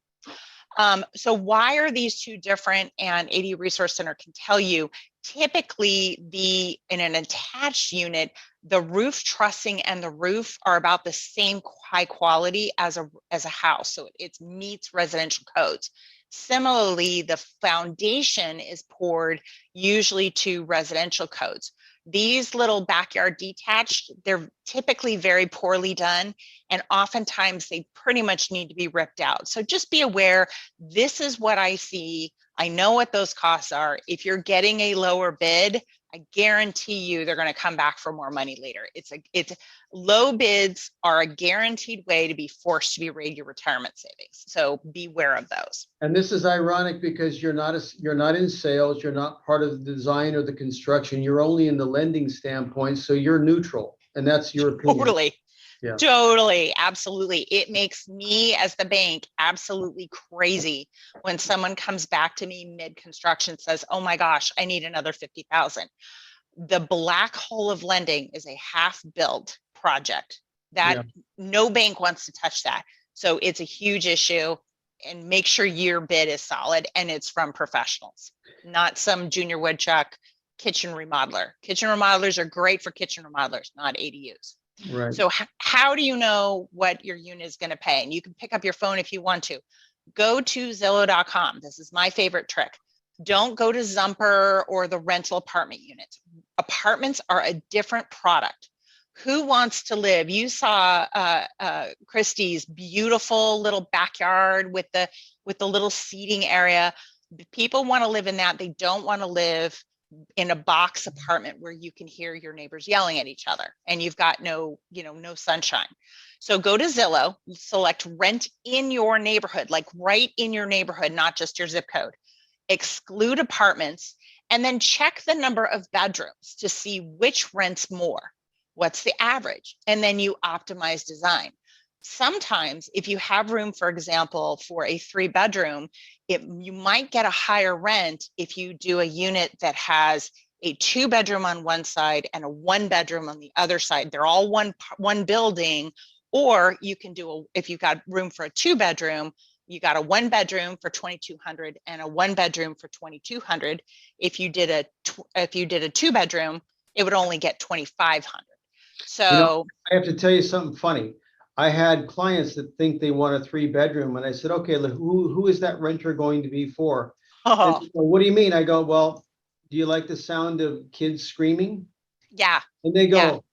Speaker 4: So why are these two different? And ADU Resource Center can tell you, typically in an attached unit, the roof trussing and the roof are about the same high quality as a house. So it meets residential codes. Similarly, the foundation is poured usually to residential codes. These little backyard detached, they're typically very poorly done, and oftentimes they pretty much need to be ripped out. So just be aware, this is what I see. I know what those costs are. If you're getting a lower bid, I guarantee you they're going to come back for more money later. It's low bids are a guaranteed way to be forced to berate your retirement savings. So beware of those.
Speaker 1: And this is ironic because you're not in sales, you're not part of the design or the construction, you're only in the lending standpoint, so you're neutral, and that's your opinion.
Speaker 4: Totally.
Speaker 1: Yeah.
Speaker 4: Totally. Absolutely. It makes me as the bank absolutely crazy when someone comes back to me mid-construction, says, oh my gosh, I need another 50,000. The black hole of lending is a half-built project that no bank wants to touch that. So it's a huge issue, and make sure your bid is solid and it's from professionals, not some junior woodchuck kitchen remodeler. Kitchen remodelers are great for kitchen remodelers, not ADUs.
Speaker 1: Right.
Speaker 4: So how do you know what your unit is going to pay? And you can pick up your phone if you want to. Go to Zillow.com. This is my favorite trick. Don't go to Zumper or the rental apartment units. Apartments are a different product. Who wants to live? You saw Christy's beautiful little backyard with the little seating area. People want to live in that. They don't want to live in a box apartment where you can hear your neighbors yelling at each other and you've got no sunshine. So go to Zillow, select rent in your neighborhood, like right in your neighborhood, not just your zip code. Exclude apartments, and then check the number of bedrooms to see which rents more. What's the average? And then you optimize design. Sometimes if you have room, for example, for a 3-bedroom, you might get a higher rent if you do a unit that has a 2-bedroom on one side and a 1-bedroom on the other side. They're all one building. Or you can do if you've got room for a 2-bedroom, you got a 1-bedroom for $2,200 and a 1-bedroom for $2,200. If you did a 2-bedroom, it would only get $2,500. So
Speaker 1: I have to tell you something funny. I had clients that think they want a 3-bedroom, and I said, okay, who is that renter going to be for?
Speaker 4: Oh.
Speaker 1: Said, well, what do you mean? I go, well, do you like the sound of kids screaming?
Speaker 4: Yeah.
Speaker 1: And they go,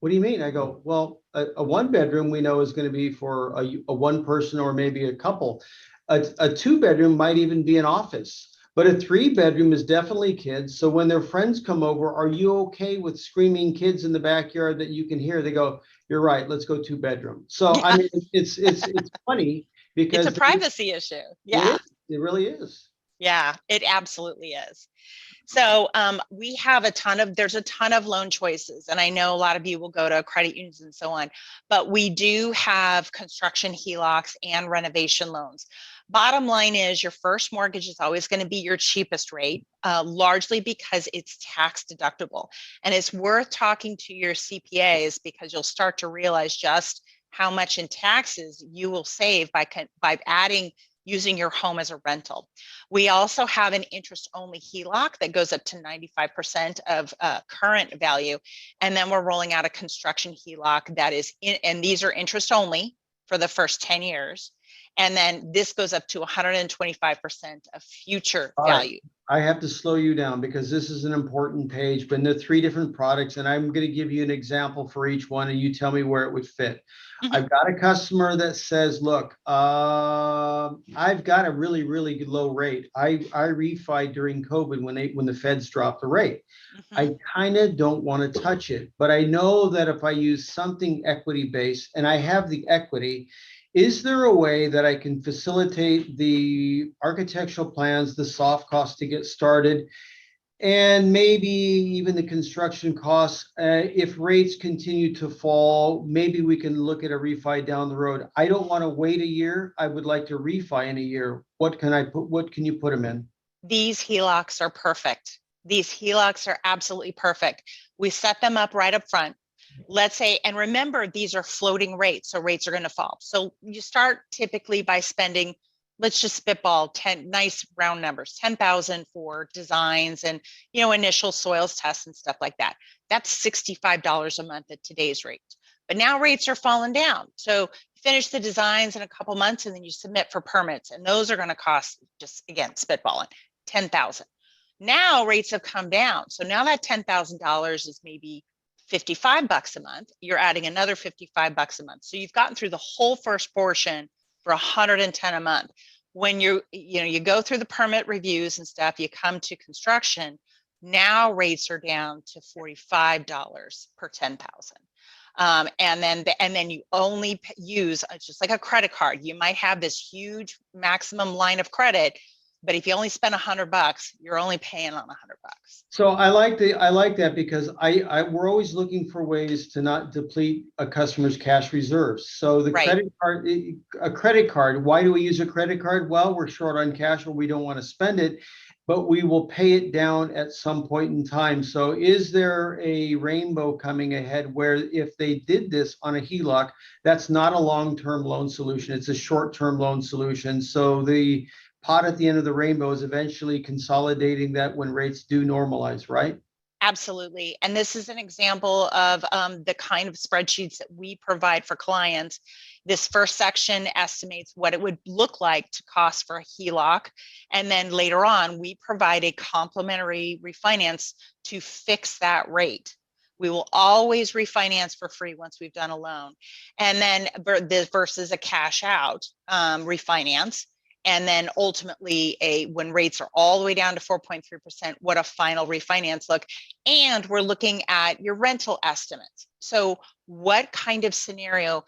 Speaker 1: what do you mean? I go, well, a 1-bedroom we know is going to be for a one person or maybe a couple. A 2-bedroom might even be an office. But a 3-bedroom is definitely kids. So when their friends come over, are you okay with screaming kids in the backyard that you can hear? They go, "You're right, let's go 2-bedroom." So I mean, it's funny because
Speaker 4: It's a privacy issue.
Speaker 1: it
Speaker 4: Yeah.
Speaker 1: is, it really is.
Speaker 4: Yeah, it absolutely is. So we have there's a ton of loan choices. And I know a lot of you will go to credit unions and so on, but we do have construction HELOCs and renovation loans. Bottom line is your first mortgage is always going to be your cheapest rate, largely because it's tax deductible. And it's worth talking to your CPAs because you'll start to realize just how much in taxes you will save by using your home as a rental. We also have an interest-only HELOC that goes up to 95% of current value. And then we're rolling out a construction HELOC that is and these are interest-only for the first 10 years. And then this goes up to 125% of future value.
Speaker 1: I have to slow you down because this is an important page, but there are 3 different products, and I'm going to give you an example for each one, and you tell me where it would fit. I've got a customer that says, "Look, I've got a really, really low rate. I refied during COVID when the feds dropped the rate. I kind of don't want to touch it, but I know that if I use something equity based and I have the equity, is there a way that I can facilitate the architectural plans, the soft costs to get started, and maybe even the construction costs? If rates continue to fall, maybe we can look at a refi down the road. I don't want to wait a year. I would like to refi in a year. What can you put them in?"
Speaker 4: These HELOCs are perfect. These HELOCs are absolutely perfect. We set them up right up front. Let's say, and remember, these are floating rates, so rates are going to fall. So you start typically by spending, let's just spitball 10 nice round numbers, 10,000 for designs and, initial soils tests and stuff like that. That's $65 a month at today's rate. But now rates are falling down. So you finish the designs in a couple months and then you submit for permits. And those are going to cost, just again, spitballing, 10,000. Now rates have come down. So now that $10,000 is maybe $55 a month. You're adding another $55 a month. So you've gotten through the whole first portion for $110 a month. When you go through the permit reviews and stuff, you come to construction. Now rates are down to $45 per 10,000. And then you only use, it's just like a credit card. You might have this huge maximum line of credit, but if you only spend $100, you're only paying on $100.
Speaker 1: So I like that because we're always looking for ways to not deplete a customer's cash reserves. So the credit card, why do we use a credit card? Well, we're short on cash or we don't want to spend it, but we will pay it down at some point in time. So is there a rainbow coming ahead where if they did this on a HELOC, that's not a long-term loan solution, it's a short-term loan solution. So the pot at the end of the rainbow is eventually consolidating that when rates do normalize, right?
Speaker 4: Absolutely. And this is an example of the kind of spreadsheets that we provide for clients. This first section estimates what it would look like to cost for a HELOC. And then later on, we provide a complimentary refinance to fix that rate. We will always refinance for free once we've done a loan. And then this versus a cash out refinance. And then ultimately, when rates are all the way down to 4.3%, what a final refinance look. And we're looking at your rental estimates. So what kind of scenario?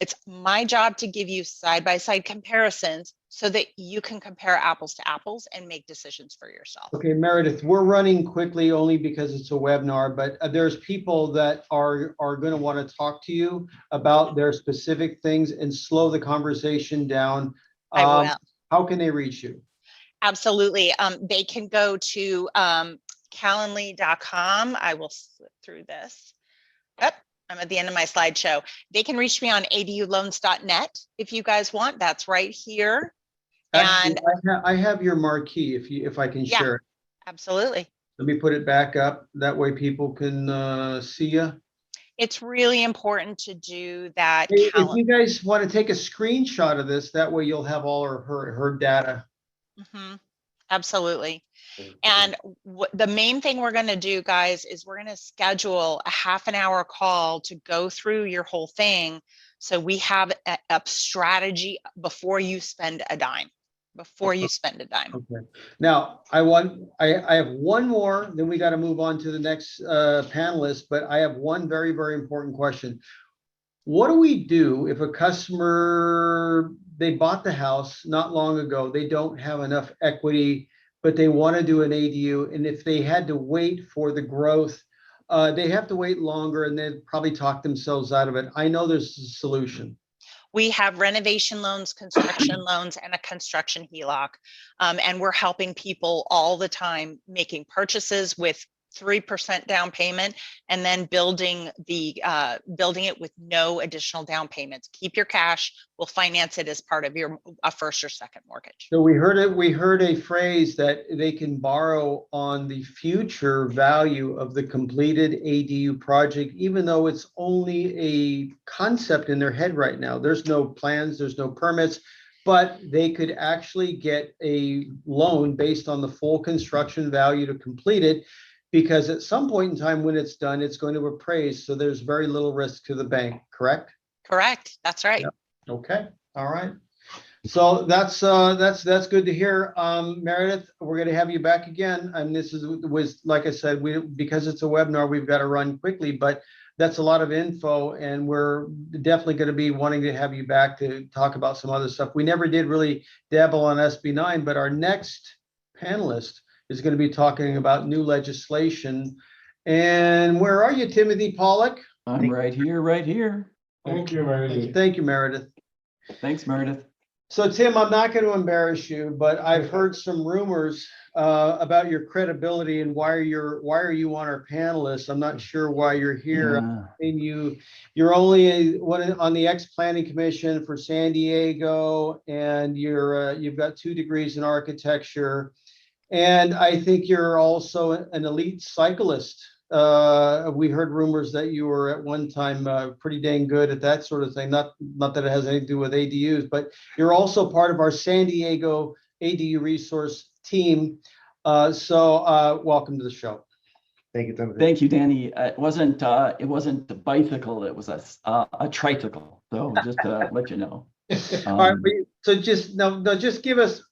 Speaker 4: It's my job to give you side-by-side comparisons so that you can compare apples to apples and make decisions for yourself.
Speaker 1: Okay, Meredith, we're running quickly only because it's a webinar, but there's people that are going to want to talk to you about their specific things and slow the conversation down.
Speaker 4: I will.
Speaker 1: How can they reach you?
Speaker 4: Absolutely. They can go to calendly.com. I will slip through this. Yep, I'm at the end of my slideshow. They can reach me on aduloans.net if you guys want. That's right here.
Speaker 1: Actually, and I have your marquee if I can share it.
Speaker 4: Absolutely.
Speaker 1: Let me put it back up. That way people can see you.
Speaker 4: It's really important to do that.
Speaker 1: If you guys want to take a screenshot of this, that way you'll have all her data.
Speaker 4: Absolutely. And the main thing we're going to do, guys, is we're going to schedule a half-an-hour call to go through your whole thing. So we have a strategy before you spend a dime. before you spend a dime.
Speaker 1: Okay. Now, I have one more, then we got to move on to the next panelist, but I have one very, very important question. What do we do if a customer, they bought the house not long ago, they don't have enough equity, but they want to do an ADU, and if they had to wait for the growth, they have to wait longer and then probably talk themselves out of it. I know there's a solution.
Speaker 4: We have renovation loans, construction loans, and a construction HELOC. And we're helping people all the time making purchases with 3% down payment and then building it with no additional down payments. Keep your cash. We'll finance it as part of your first or second mortgage.
Speaker 1: So we heard a phrase that they can borrow on the future value of the completed ADU project, even though it's only a concept in their head right now. There's no plans, there's no permits, but they could actually get a loan based on the full construction value to complete it, because at some point in time when it's done, it's going to appraise. So there's very little risk to the bank, correct?
Speaker 4: Correct. That's right.
Speaker 1: Yep. Okay. All right. So that's good to hear. Meredith, we're going to have you back again. And this was, like I said, because it's a webinar, we've got to run quickly, but that's a lot of info, and we're definitely going to be wanting to have you back to talk about some other stuff. We never did really dabble on SB9, but our next panelist is going to be talking about new legislation. And where are you, Timothy Pollock?
Speaker 5: I'm right here.
Speaker 6: Thank you, Meredith.
Speaker 1: Thank you, Meredith.
Speaker 5: Thanks, Meredith.
Speaker 1: So Tim, I'm not going to embarrass you, but I've heard some rumors about your credibility and why are you on our panelists. I'm not sure why you're here.
Speaker 5: Yeah.
Speaker 1: And you're only on the ex-planning commission for San Diego, and you've got 2 degrees in architecture. And I think you're also an elite cyclist. We heard rumors that you were at one time pretty dang good at that sort of thing. Not that it has anything to do with ADUs, but you're also part of our San Diego ADU resource team. So welcome to the show.
Speaker 3: Thank you, Timothy.
Speaker 5: Thank you, Danny. It wasn't a bicycle, it was a tricycle. So just to let you know.
Speaker 1: All right, so just give us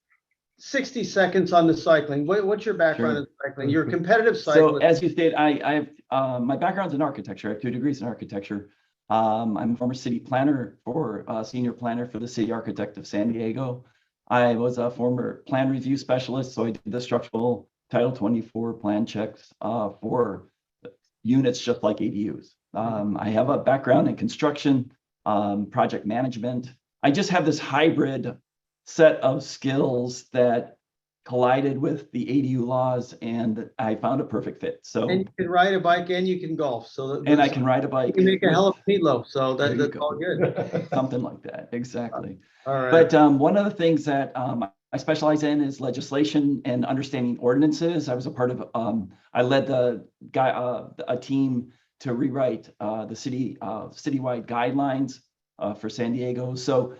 Speaker 1: 60 seconds on the cycling. What's your background in cycling? You're a competitive cyclist.
Speaker 5: So as you stated, I have my background's in architecture. I have 2 degrees in architecture. I'm a former city planner senior planner for the city architect of San Diego. I was a former plan review specialist, so I did the structural Title 24 plan checks for units just like ADUs. I have a background in construction, project management. I just have this hybrid set of skills that collided with the ADU laws, and I found a perfect fit. So, and
Speaker 1: you can ride a bike and you can golf. So
Speaker 5: and I can ride a bike.
Speaker 1: You make a hell of a meatloaf, so that's all good.
Speaker 5: Something like that, exactly.
Speaker 1: All right.
Speaker 5: But one of the things that I specialize in is legislation and understanding ordinances. I was a part of. I led a team to rewrite the citywide guidelines for San Diego. So,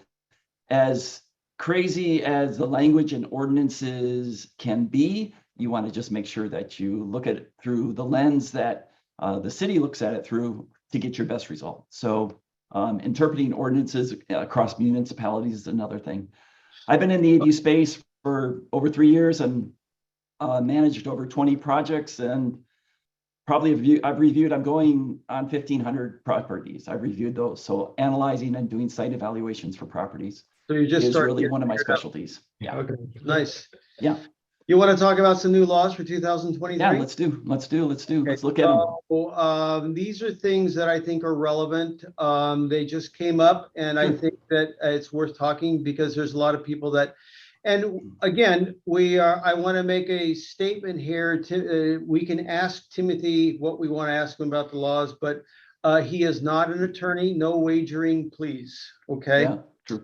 Speaker 5: as crazy as the language and ordinances can be, you want to just make sure that you look at it through the lens that the city looks at it through to get your best result. So interpreting ordinances across municipalities is another thing. I've been in the ADU space for over 3 years and managed over 20 projects, and probably I'm going on 1,500 properties. I've reviewed those. So analyzing and doing site evaluations for properties. So you just is really one of my specialties. Yeah.
Speaker 1: Okay. Nice.
Speaker 5: Yeah.
Speaker 1: You want to talk about some new laws for 2023?
Speaker 5: Yeah, let's do. Okay. Let's look at them.
Speaker 1: These are things that I think are relevant. They just came up, and I think that it's worth talking because there's a lot of people that, and again, I want to make a statement here. We can ask Timothy what we want to ask him about the laws, but he is not an attorney. No wagering, please. Okay.
Speaker 5: Yeah.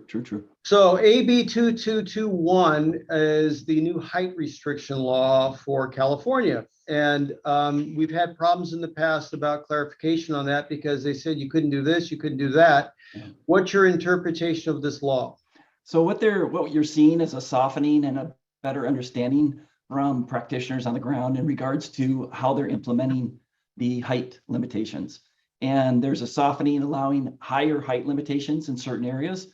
Speaker 5: True.
Speaker 1: So AB 2221 is the new height restriction law for California. And we've had problems in the past about clarification on that because they said you couldn't do this, you couldn't do that. Yeah. What's your interpretation of this law?
Speaker 5: So what you're seeing is a softening and a better understanding from practitioners on the ground in regards to how they're implementing the height limitations. And there's a softening allowing higher height limitations in certain areas,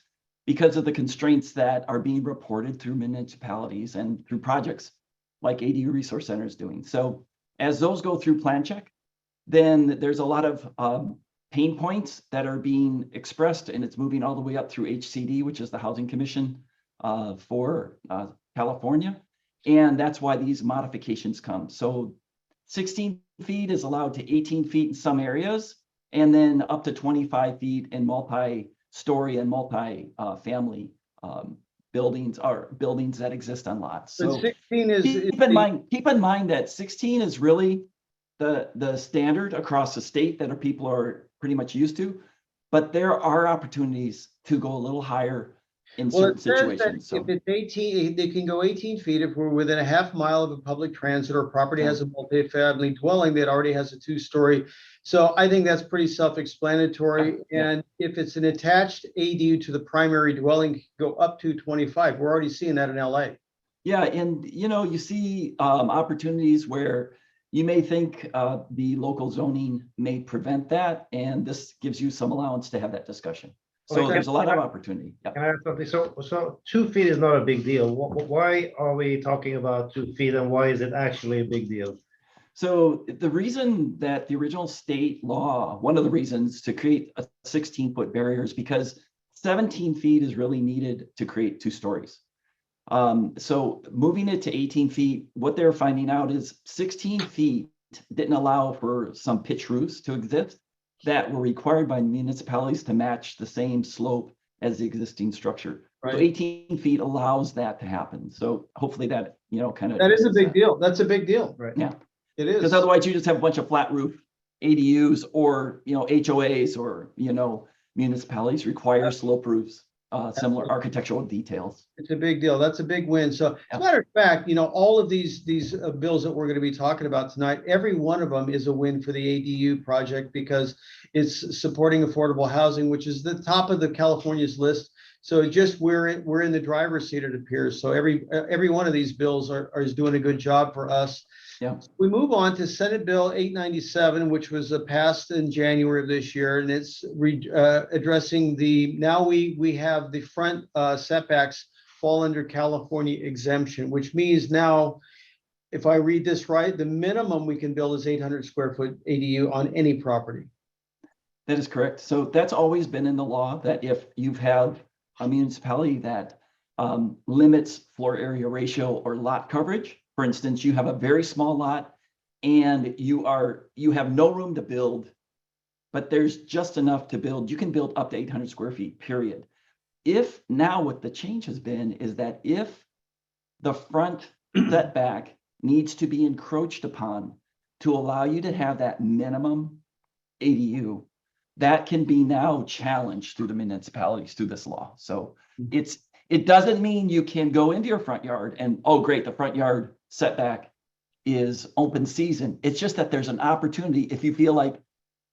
Speaker 5: because of the constraints that are being reported through municipalities and through projects like ADU Resource Center is doing. So as those go through plan check, then there's a lot of pain points that are being expressed, and it's moving all the way up through HCD, which is the Housing Commission for California. And that's why these modifications come. So 16 feet is allowed to 18 feet in some areas, and then up to 25 feet in multi-story and multi-family buildings or buildings that exist on lots.
Speaker 1: But
Speaker 5: So
Speaker 1: 16 is.
Speaker 5: keep in mind that 16 is really the standard across the state that people are pretty much used to, but there are opportunities to go a little higher in
Speaker 1: Well,
Speaker 5: certain
Speaker 1: it says that
Speaker 5: situations. So
Speaker 1: if it's 18, they can go 18 feet if we're within a half mile of a public transit or property has a multi-family dwelling that already has a 2-story. So I think that's pretty self-explanatory.
Speaker 5: Yeah.
Speaker 1: And if it's an attached ADU to the primary dwelling, it can go up to 25. We're already seeing that in LA.
Speaker 5: yeah, and you see opportunities where you may think the local zoning may prevent that, and this gives you some allowance to have that discussion. So
Speaker 3: Okay.
Speaker 5: there's a lot of opportunity. Yeah.
Speaker 3: Can I add something? So 2 feet is not a big deal. Why are we talking about 2 feet, and why is it actually a big deal?
Speaker 5: So the reason that the original state law, one of the reasons to create a 16-foot barrier is because 17 feet is really needed to create 2 stories. So moving it to 18 feet, what they're finding out is 16 feet didn't allow for some pitch roofs to exist that were required by municipalities to match the same slope as the existing structure.
Speaker 1: Right.
Speaker 5: So 18 feet allows that to happen. So hopefully that, kind of.
Speaker 1: That is a big deal. That's a big deal.
Speaker 3: Right.
Speaker 5: Yeah.
Speaker 1: It is.
Speaker 5: Because otherwise you just have a bunch of flat roof ADUs or, HOAs or, municipalities require slope roofs, similar architectural details.
Speaker 1: It's a big deal. That's a big win. So as a matter of fact, all of these bills that we're going to be talking about tonight, every one of them is a win for the ADU project because it's supporting affordable housing, which is the top of the California's list. So we're in the driver's seat, it appears. So every one of these bills is doing a good job for us.
Speaker 5: Yeah.
Speaker 1: We move on to Senate Bill 897, which was passed in January of this year, and it's addressing now we have the front setbacks fall under California exemption, which means now, if I read this right, the minimum we can build is 800 square foot ADU on any property.
Speaker 5: That is correct. So that's always been in the law that if you have a municipality that limits floor area ratio or lot coverage, for instance, you have a very small lot and you have no room to build, but there's just enough to build. You can build up to 800 square feet, period. If now what the change has been is that if the front setback needs to be encroached upon to allow you to have that minimum ADU, that can be now challenged through the municipalities through this law. So it doesn't mean you can go into your front yard and, oh, great, the front yard setback is open season. It's just that there's an opportunity. If you feel like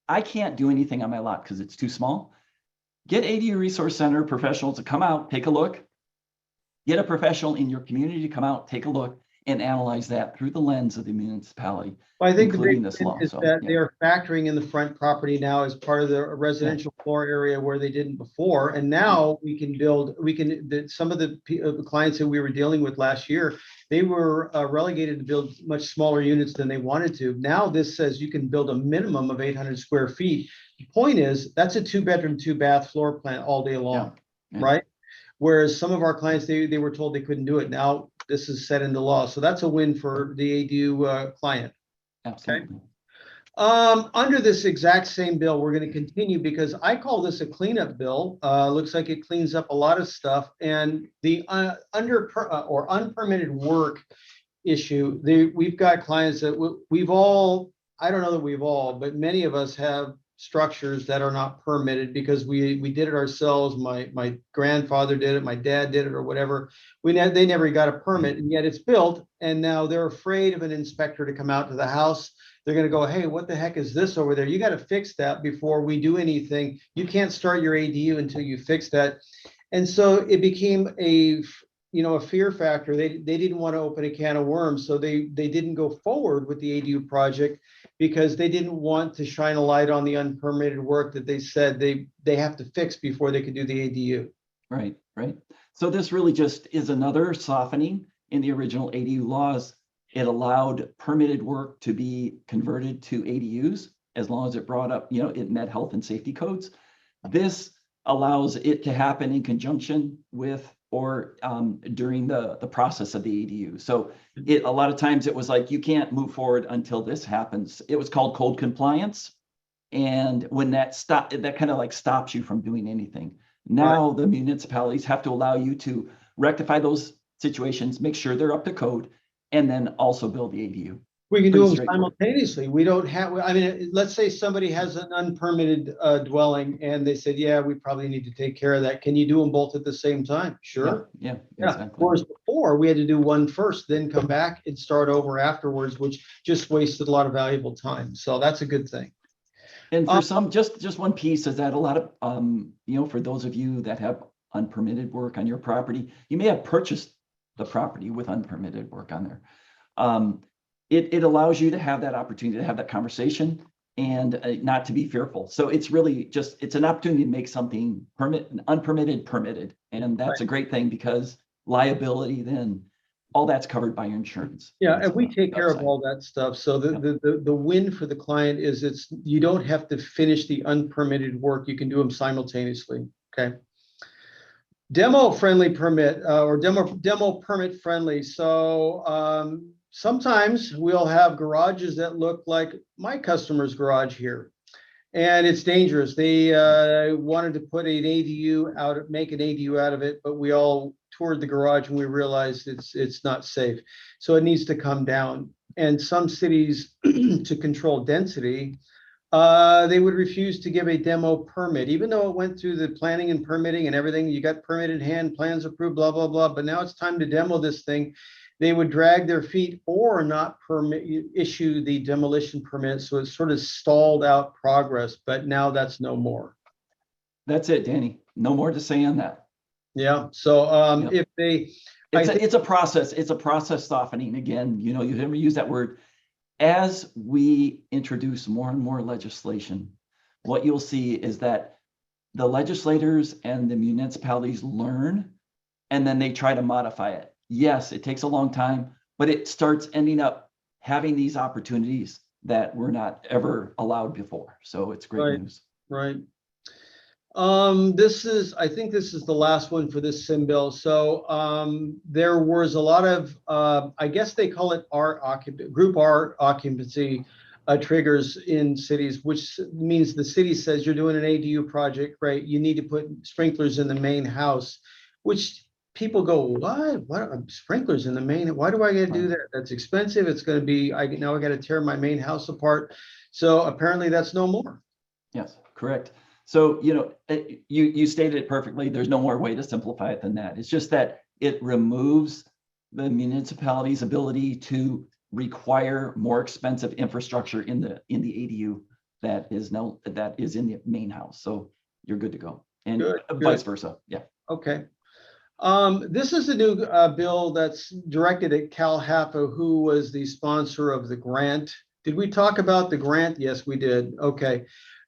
Speaker 5: I can't do anything on my lot because it's too small, get ADU Resource Center professionals to come out, take a look, get a professional in your community to come out, take a look, and analyze that through the lens of the municipality.
Speaker 1: Well, I think the
Speaker 5: including
Speaker 1: big
Speaker 5: this
Speaker 1: thing
Speaker 5: law.
Speaker 1: is
Speaker 5: So,
Speaker 1: that
Speaker 5: yeah.
Speaker 1: they are factoring in the front property now as part of the residential floor area where they didn't before. And now we can some of the clients that we were dealing with last year, they were relegated to build much smaller units than they wanted to. Now this says you can build a minimum of 800 square feet. The point is that's a 2-bedroom, 2-bath floor plan all day long,
Speaker 5: Yeah.
Speaker 1: right? Whereas some of our clients, they were told they couldn't do it. Now this is set into law. So that's a win for the ADU client.
Speaker 5: Absolutely.
Speaker 1: Under this exact same bill, we're going to continue because I call this a cleanup bill. Looks like it cleans up a lot of stuff. And the unpermitted work issue, we've got clients that I don't know that we've all, but many of us have structures that are not permitted because we did it ourselves. My grandfather did it, my dad did it, or whatever. They never got a permit, and yet it's built, and now they're afraid of an inspector to come out to the house. They're going to go, hey, what the heck is this over there? You got to fix that before we do anything. You can't start your ADU until you fix that. And so it became a fear factor. They didn't want to open a can of worms, so they didn't go forward with the ADU project because they didn't want to shine a light on the unpermitted work that they said they have to fix before they could do the ADU.
Speaker 5: Right, right. So this really just is another softening in the original ADU laws. It allowed permitted work to be converted to ADUs as long as it brought up, it met health and safety codes. This allows it to happen in conjunction with or during the process of the ADU. So a lot of times it was like, you can't move forward until this happens. It was called code compliance. And when that kind of like stops you from doing anything. Now the municipalities have to allow you to rectify those situations, make sure they're up to code, and then also build the ADU.
Speaker 1: We can do
Speaker 5: Pretty
Speaker 1: them
Speaker 5: straightforward.
Speaker 1: simultaneously. We don't have, I mean, let's say somebody has an unpermitted dwelling and they said, yeah, we probably need to take care of that. Can you do them both at the same time? Sure.
Speaker 5: Yeah,
Speaker 1: Yeah.
Speaker 5: exactly.
Speaker 1: Whereas before we had to do one first, then come back and start over afterwards, which just wasted a lot of valuable time. So that's a good thing.
Speaker 5: And for some, just one piece is that a lot of, for those of you that have unpermitted work on your property, you may have purchased the property with unpermitted work on there. It allows you to have that opportunity to have that conversation and not to be fearful. So it's really just, it's an opportunity to make something unpermitted permitted. And that's a great thing because liability then, all that's covered by your insurance.
Speaker 1: Yeah, and we take care of all that stuff. So the win for the client is you don't have to finish the unpermitted work. You can do them simultaneously. Okay. Demo friendly permit or demo permit friendly. So sometimes we'll have garages that look like my customer's garage here, and it's dangerous. They wanted to put an ADU out, make an ADU out of it, but we all toured the garage and we realized it's not safe. So it needs to come down. And some cities, to control density, they would refuse to give a demo permit, even though it went through the planning and permitting and everything. You got permit in hand, plans approved, blah, blah, blah. But now it's time to demo this thing. They would drag their feet or not issue the demolition permit. So it sort of stalled out progress, but now that's no more.
Speaker 5: That's it, Danny. No more to say on that.
Speaker 1: Yeah. So if they,
Speaker 5: it's a process softening. Again, you never use that word. As we introduce more and more legislation, what you'll see is that the legislators and the municipalities learn, and then they try to modify it. Yes, it takes a long time, but it starts ending up having these opportunities that were not ever allowed before. So it's great news.
Speaker 1: Right. I think this is the last one for this sim bill. So there was a lot of, I guess they call it group R occupancy triggers in cities, which means the city says you're doing an ADU project, right? You need to put sprinklers in the main house, which people go, what sprinklers in the main? Why do I got to do that? That's expensive. It's going to be, now I got to tear my main house apart. So apparently that's no more.
Speaker 5: Yes, correct. So, you stated it perfectly. There's no more way to simplify it than that. It's just that it removes the municipality's ability to require more expensive infrastructure in the ADU that is in the main house. So you're good to go, and vice versa. Yeah.
Speaker 1: Okay. This is a new bill that's directed at CalHFA, who was the sponsor of the grant. Did we talk about the grant? Yes, we did. Okay.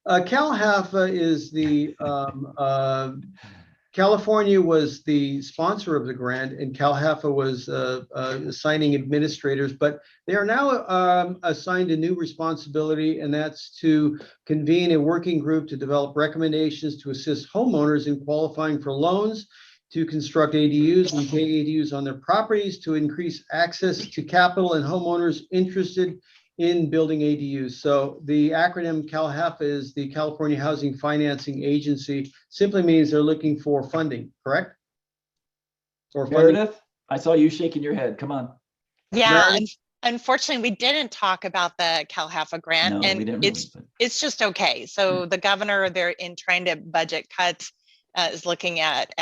Speaker 1: CalHFA is the, California was the sponsor of the grant, and CalHFA was assigning administrators, but they are now assigned a new responsibility, and that's to convene a working group to develop recommendations to assist homeowners in qualifying for loans, to construct ADUs and pay ADUs on their properties, to increase access to capital and homeowners interested in building ADUs. So the acronym CalHFA is the California Housing Financing Agency. Simply means they're looking for funding, correct? Or funding.
Speaker 5: Meredith, I saw you shaking your head. Come on.
Speaker 4: Yeah, unfortunately, we didn't talk about the CalHFA grant,
Speaker 5: No,
Speaker 4: and
Speaker 5: we didn't
Speaker 4: it's just okay. So the governor, they're in trying to budget cuts, is looking at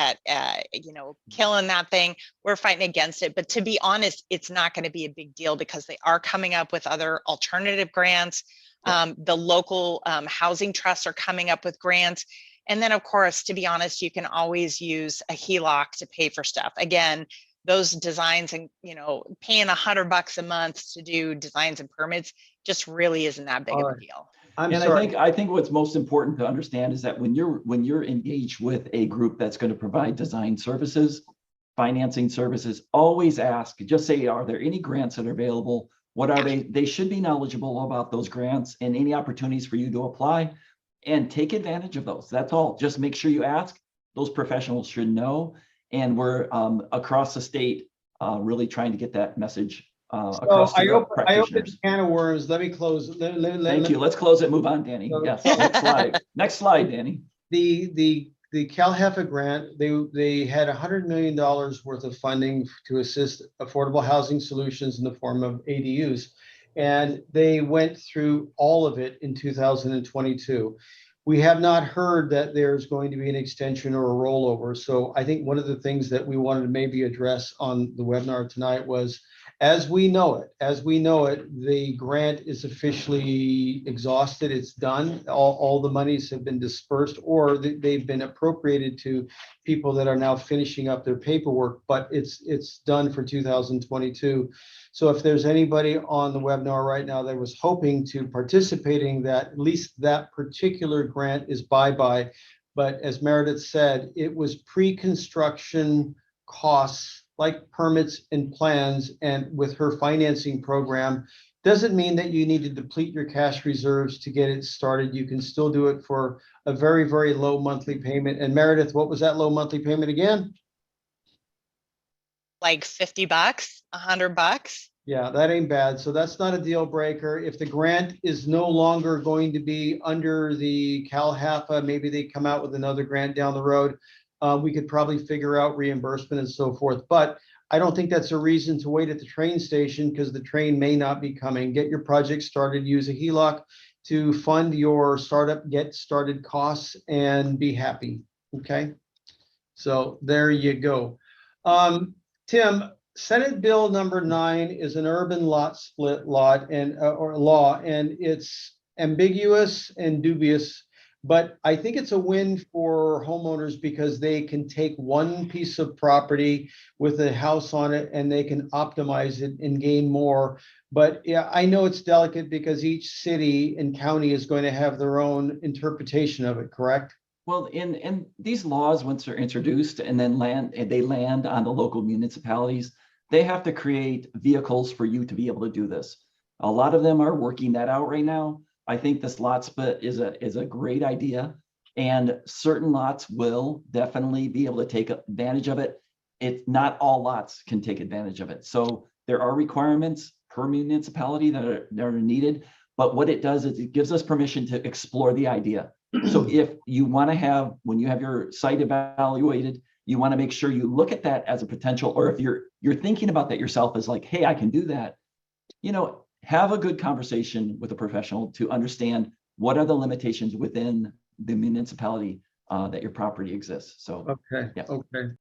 Speaker 4: killing that thing. We're fighting against it, but to be honest, it's not going to be a big deal because they are coming up with other alternative grants. The local housing trusts are coming up with grants, and then of course, to be honest, you can always use a HELOC to pay for stuff. Again, those designs and paying $100 a month to do designs and permits just really isn't that big of a deal.
Speaker 1: I'm
Speaker 5: And
Speaker 1: sorry.
Speaker 5: I think what's most important to understand is that when you're engaged with a group that's going to provide design services, financing services, always ask, just say, are there any grants that are available? What are they? They should be knowledgeable about those grants and any opportunities for you to apply, and take advantage of those. That's all. Just make sure you ask. Those professionals should know. And we're across the state really trying to get that message
Speaker 1: So
Speaker 5: across to
Speaker 1: I
Speaker 5: the
Speaker 1: opened a
Speaker 5: practitioners.
Speaker 1: can of worms. Let me close.
Speaker 5: Thank you. Let's close it. Move on, Danny.
Speaker 1: So-
Speaker 5: Yes. Next slide. Next slide, Danny.
Speaker 1: The CalHFA grant, they had $100 million worth of funding to assist affordable housing solutions in the form of ADUs. And they went through all of it in 2022. We have not heard that there's going to be an extension or a rollover. So I think one of the things that we wanted to maybe address on the webinar tonight was, as we know it, the grant is officially exhausted. It's done. All the monies have been dispersed, or they've been appropriated to people that are now finishing up their paperwork, but it's done for 2022. So if there's anybody on the webinar right now that was hoping to participating, that at least that particular grant is bye-bye. But as Meredith said, it was pre-construction costs like permits and plans, and with her financing program, doesn't mean that you need to deplete your cash reserves to get it started. You can still do it for a very, very low monthly payment. And Meredith, what was that low monthly payment again?
Speaker 4: Like $50, $100.
Speaker 1: Yeah, that ain't bad. So that's not a deal breaker. If the grant is no longer going to be under the CalHFA, maybe they come out with another grant down the road. We could probably figure out reimbursement and so forth, but I don't think that's a reason to wait at the train station, because the train may not be coming. Get your project started, use a HELOC to fund your startup, get started costs, and be happy. Okay. So there you go. Tim, Senate Bill number 9 is an urban lot split lot and or law, and it's ambiguous and dubious. But I think it's a win for homeowners because they can take one piece of property with a house on it and they can optimize it and gain more. But yeah, I know it's delicate because each city and county is going to have their own interpretation of it, correct?
Speaker 5: Well, in these laws, once they're introduced and then they land on the local municipalities, they have to create vehicles for you to be able to do this. A lot of them are working that out right now. I think this lot split is a great idea, and certain lots will definitely be able to take advantage of it. It's not all lots can take advantage of it. So there are requirements per municipality that are needed, but what it does is it gives us permission to explore the idea. So if you want to have, when you have your site evaluated, you want to make sure you look at that as a potential, or if you're thinking about that yourself as like, hey, I can do that, have a good conversation with a professional to understand what are the limitations within the municipality that your property exists. So,
Speaker 1: Okay.
Speaker 5: yeah.
Speaker 1: Okay.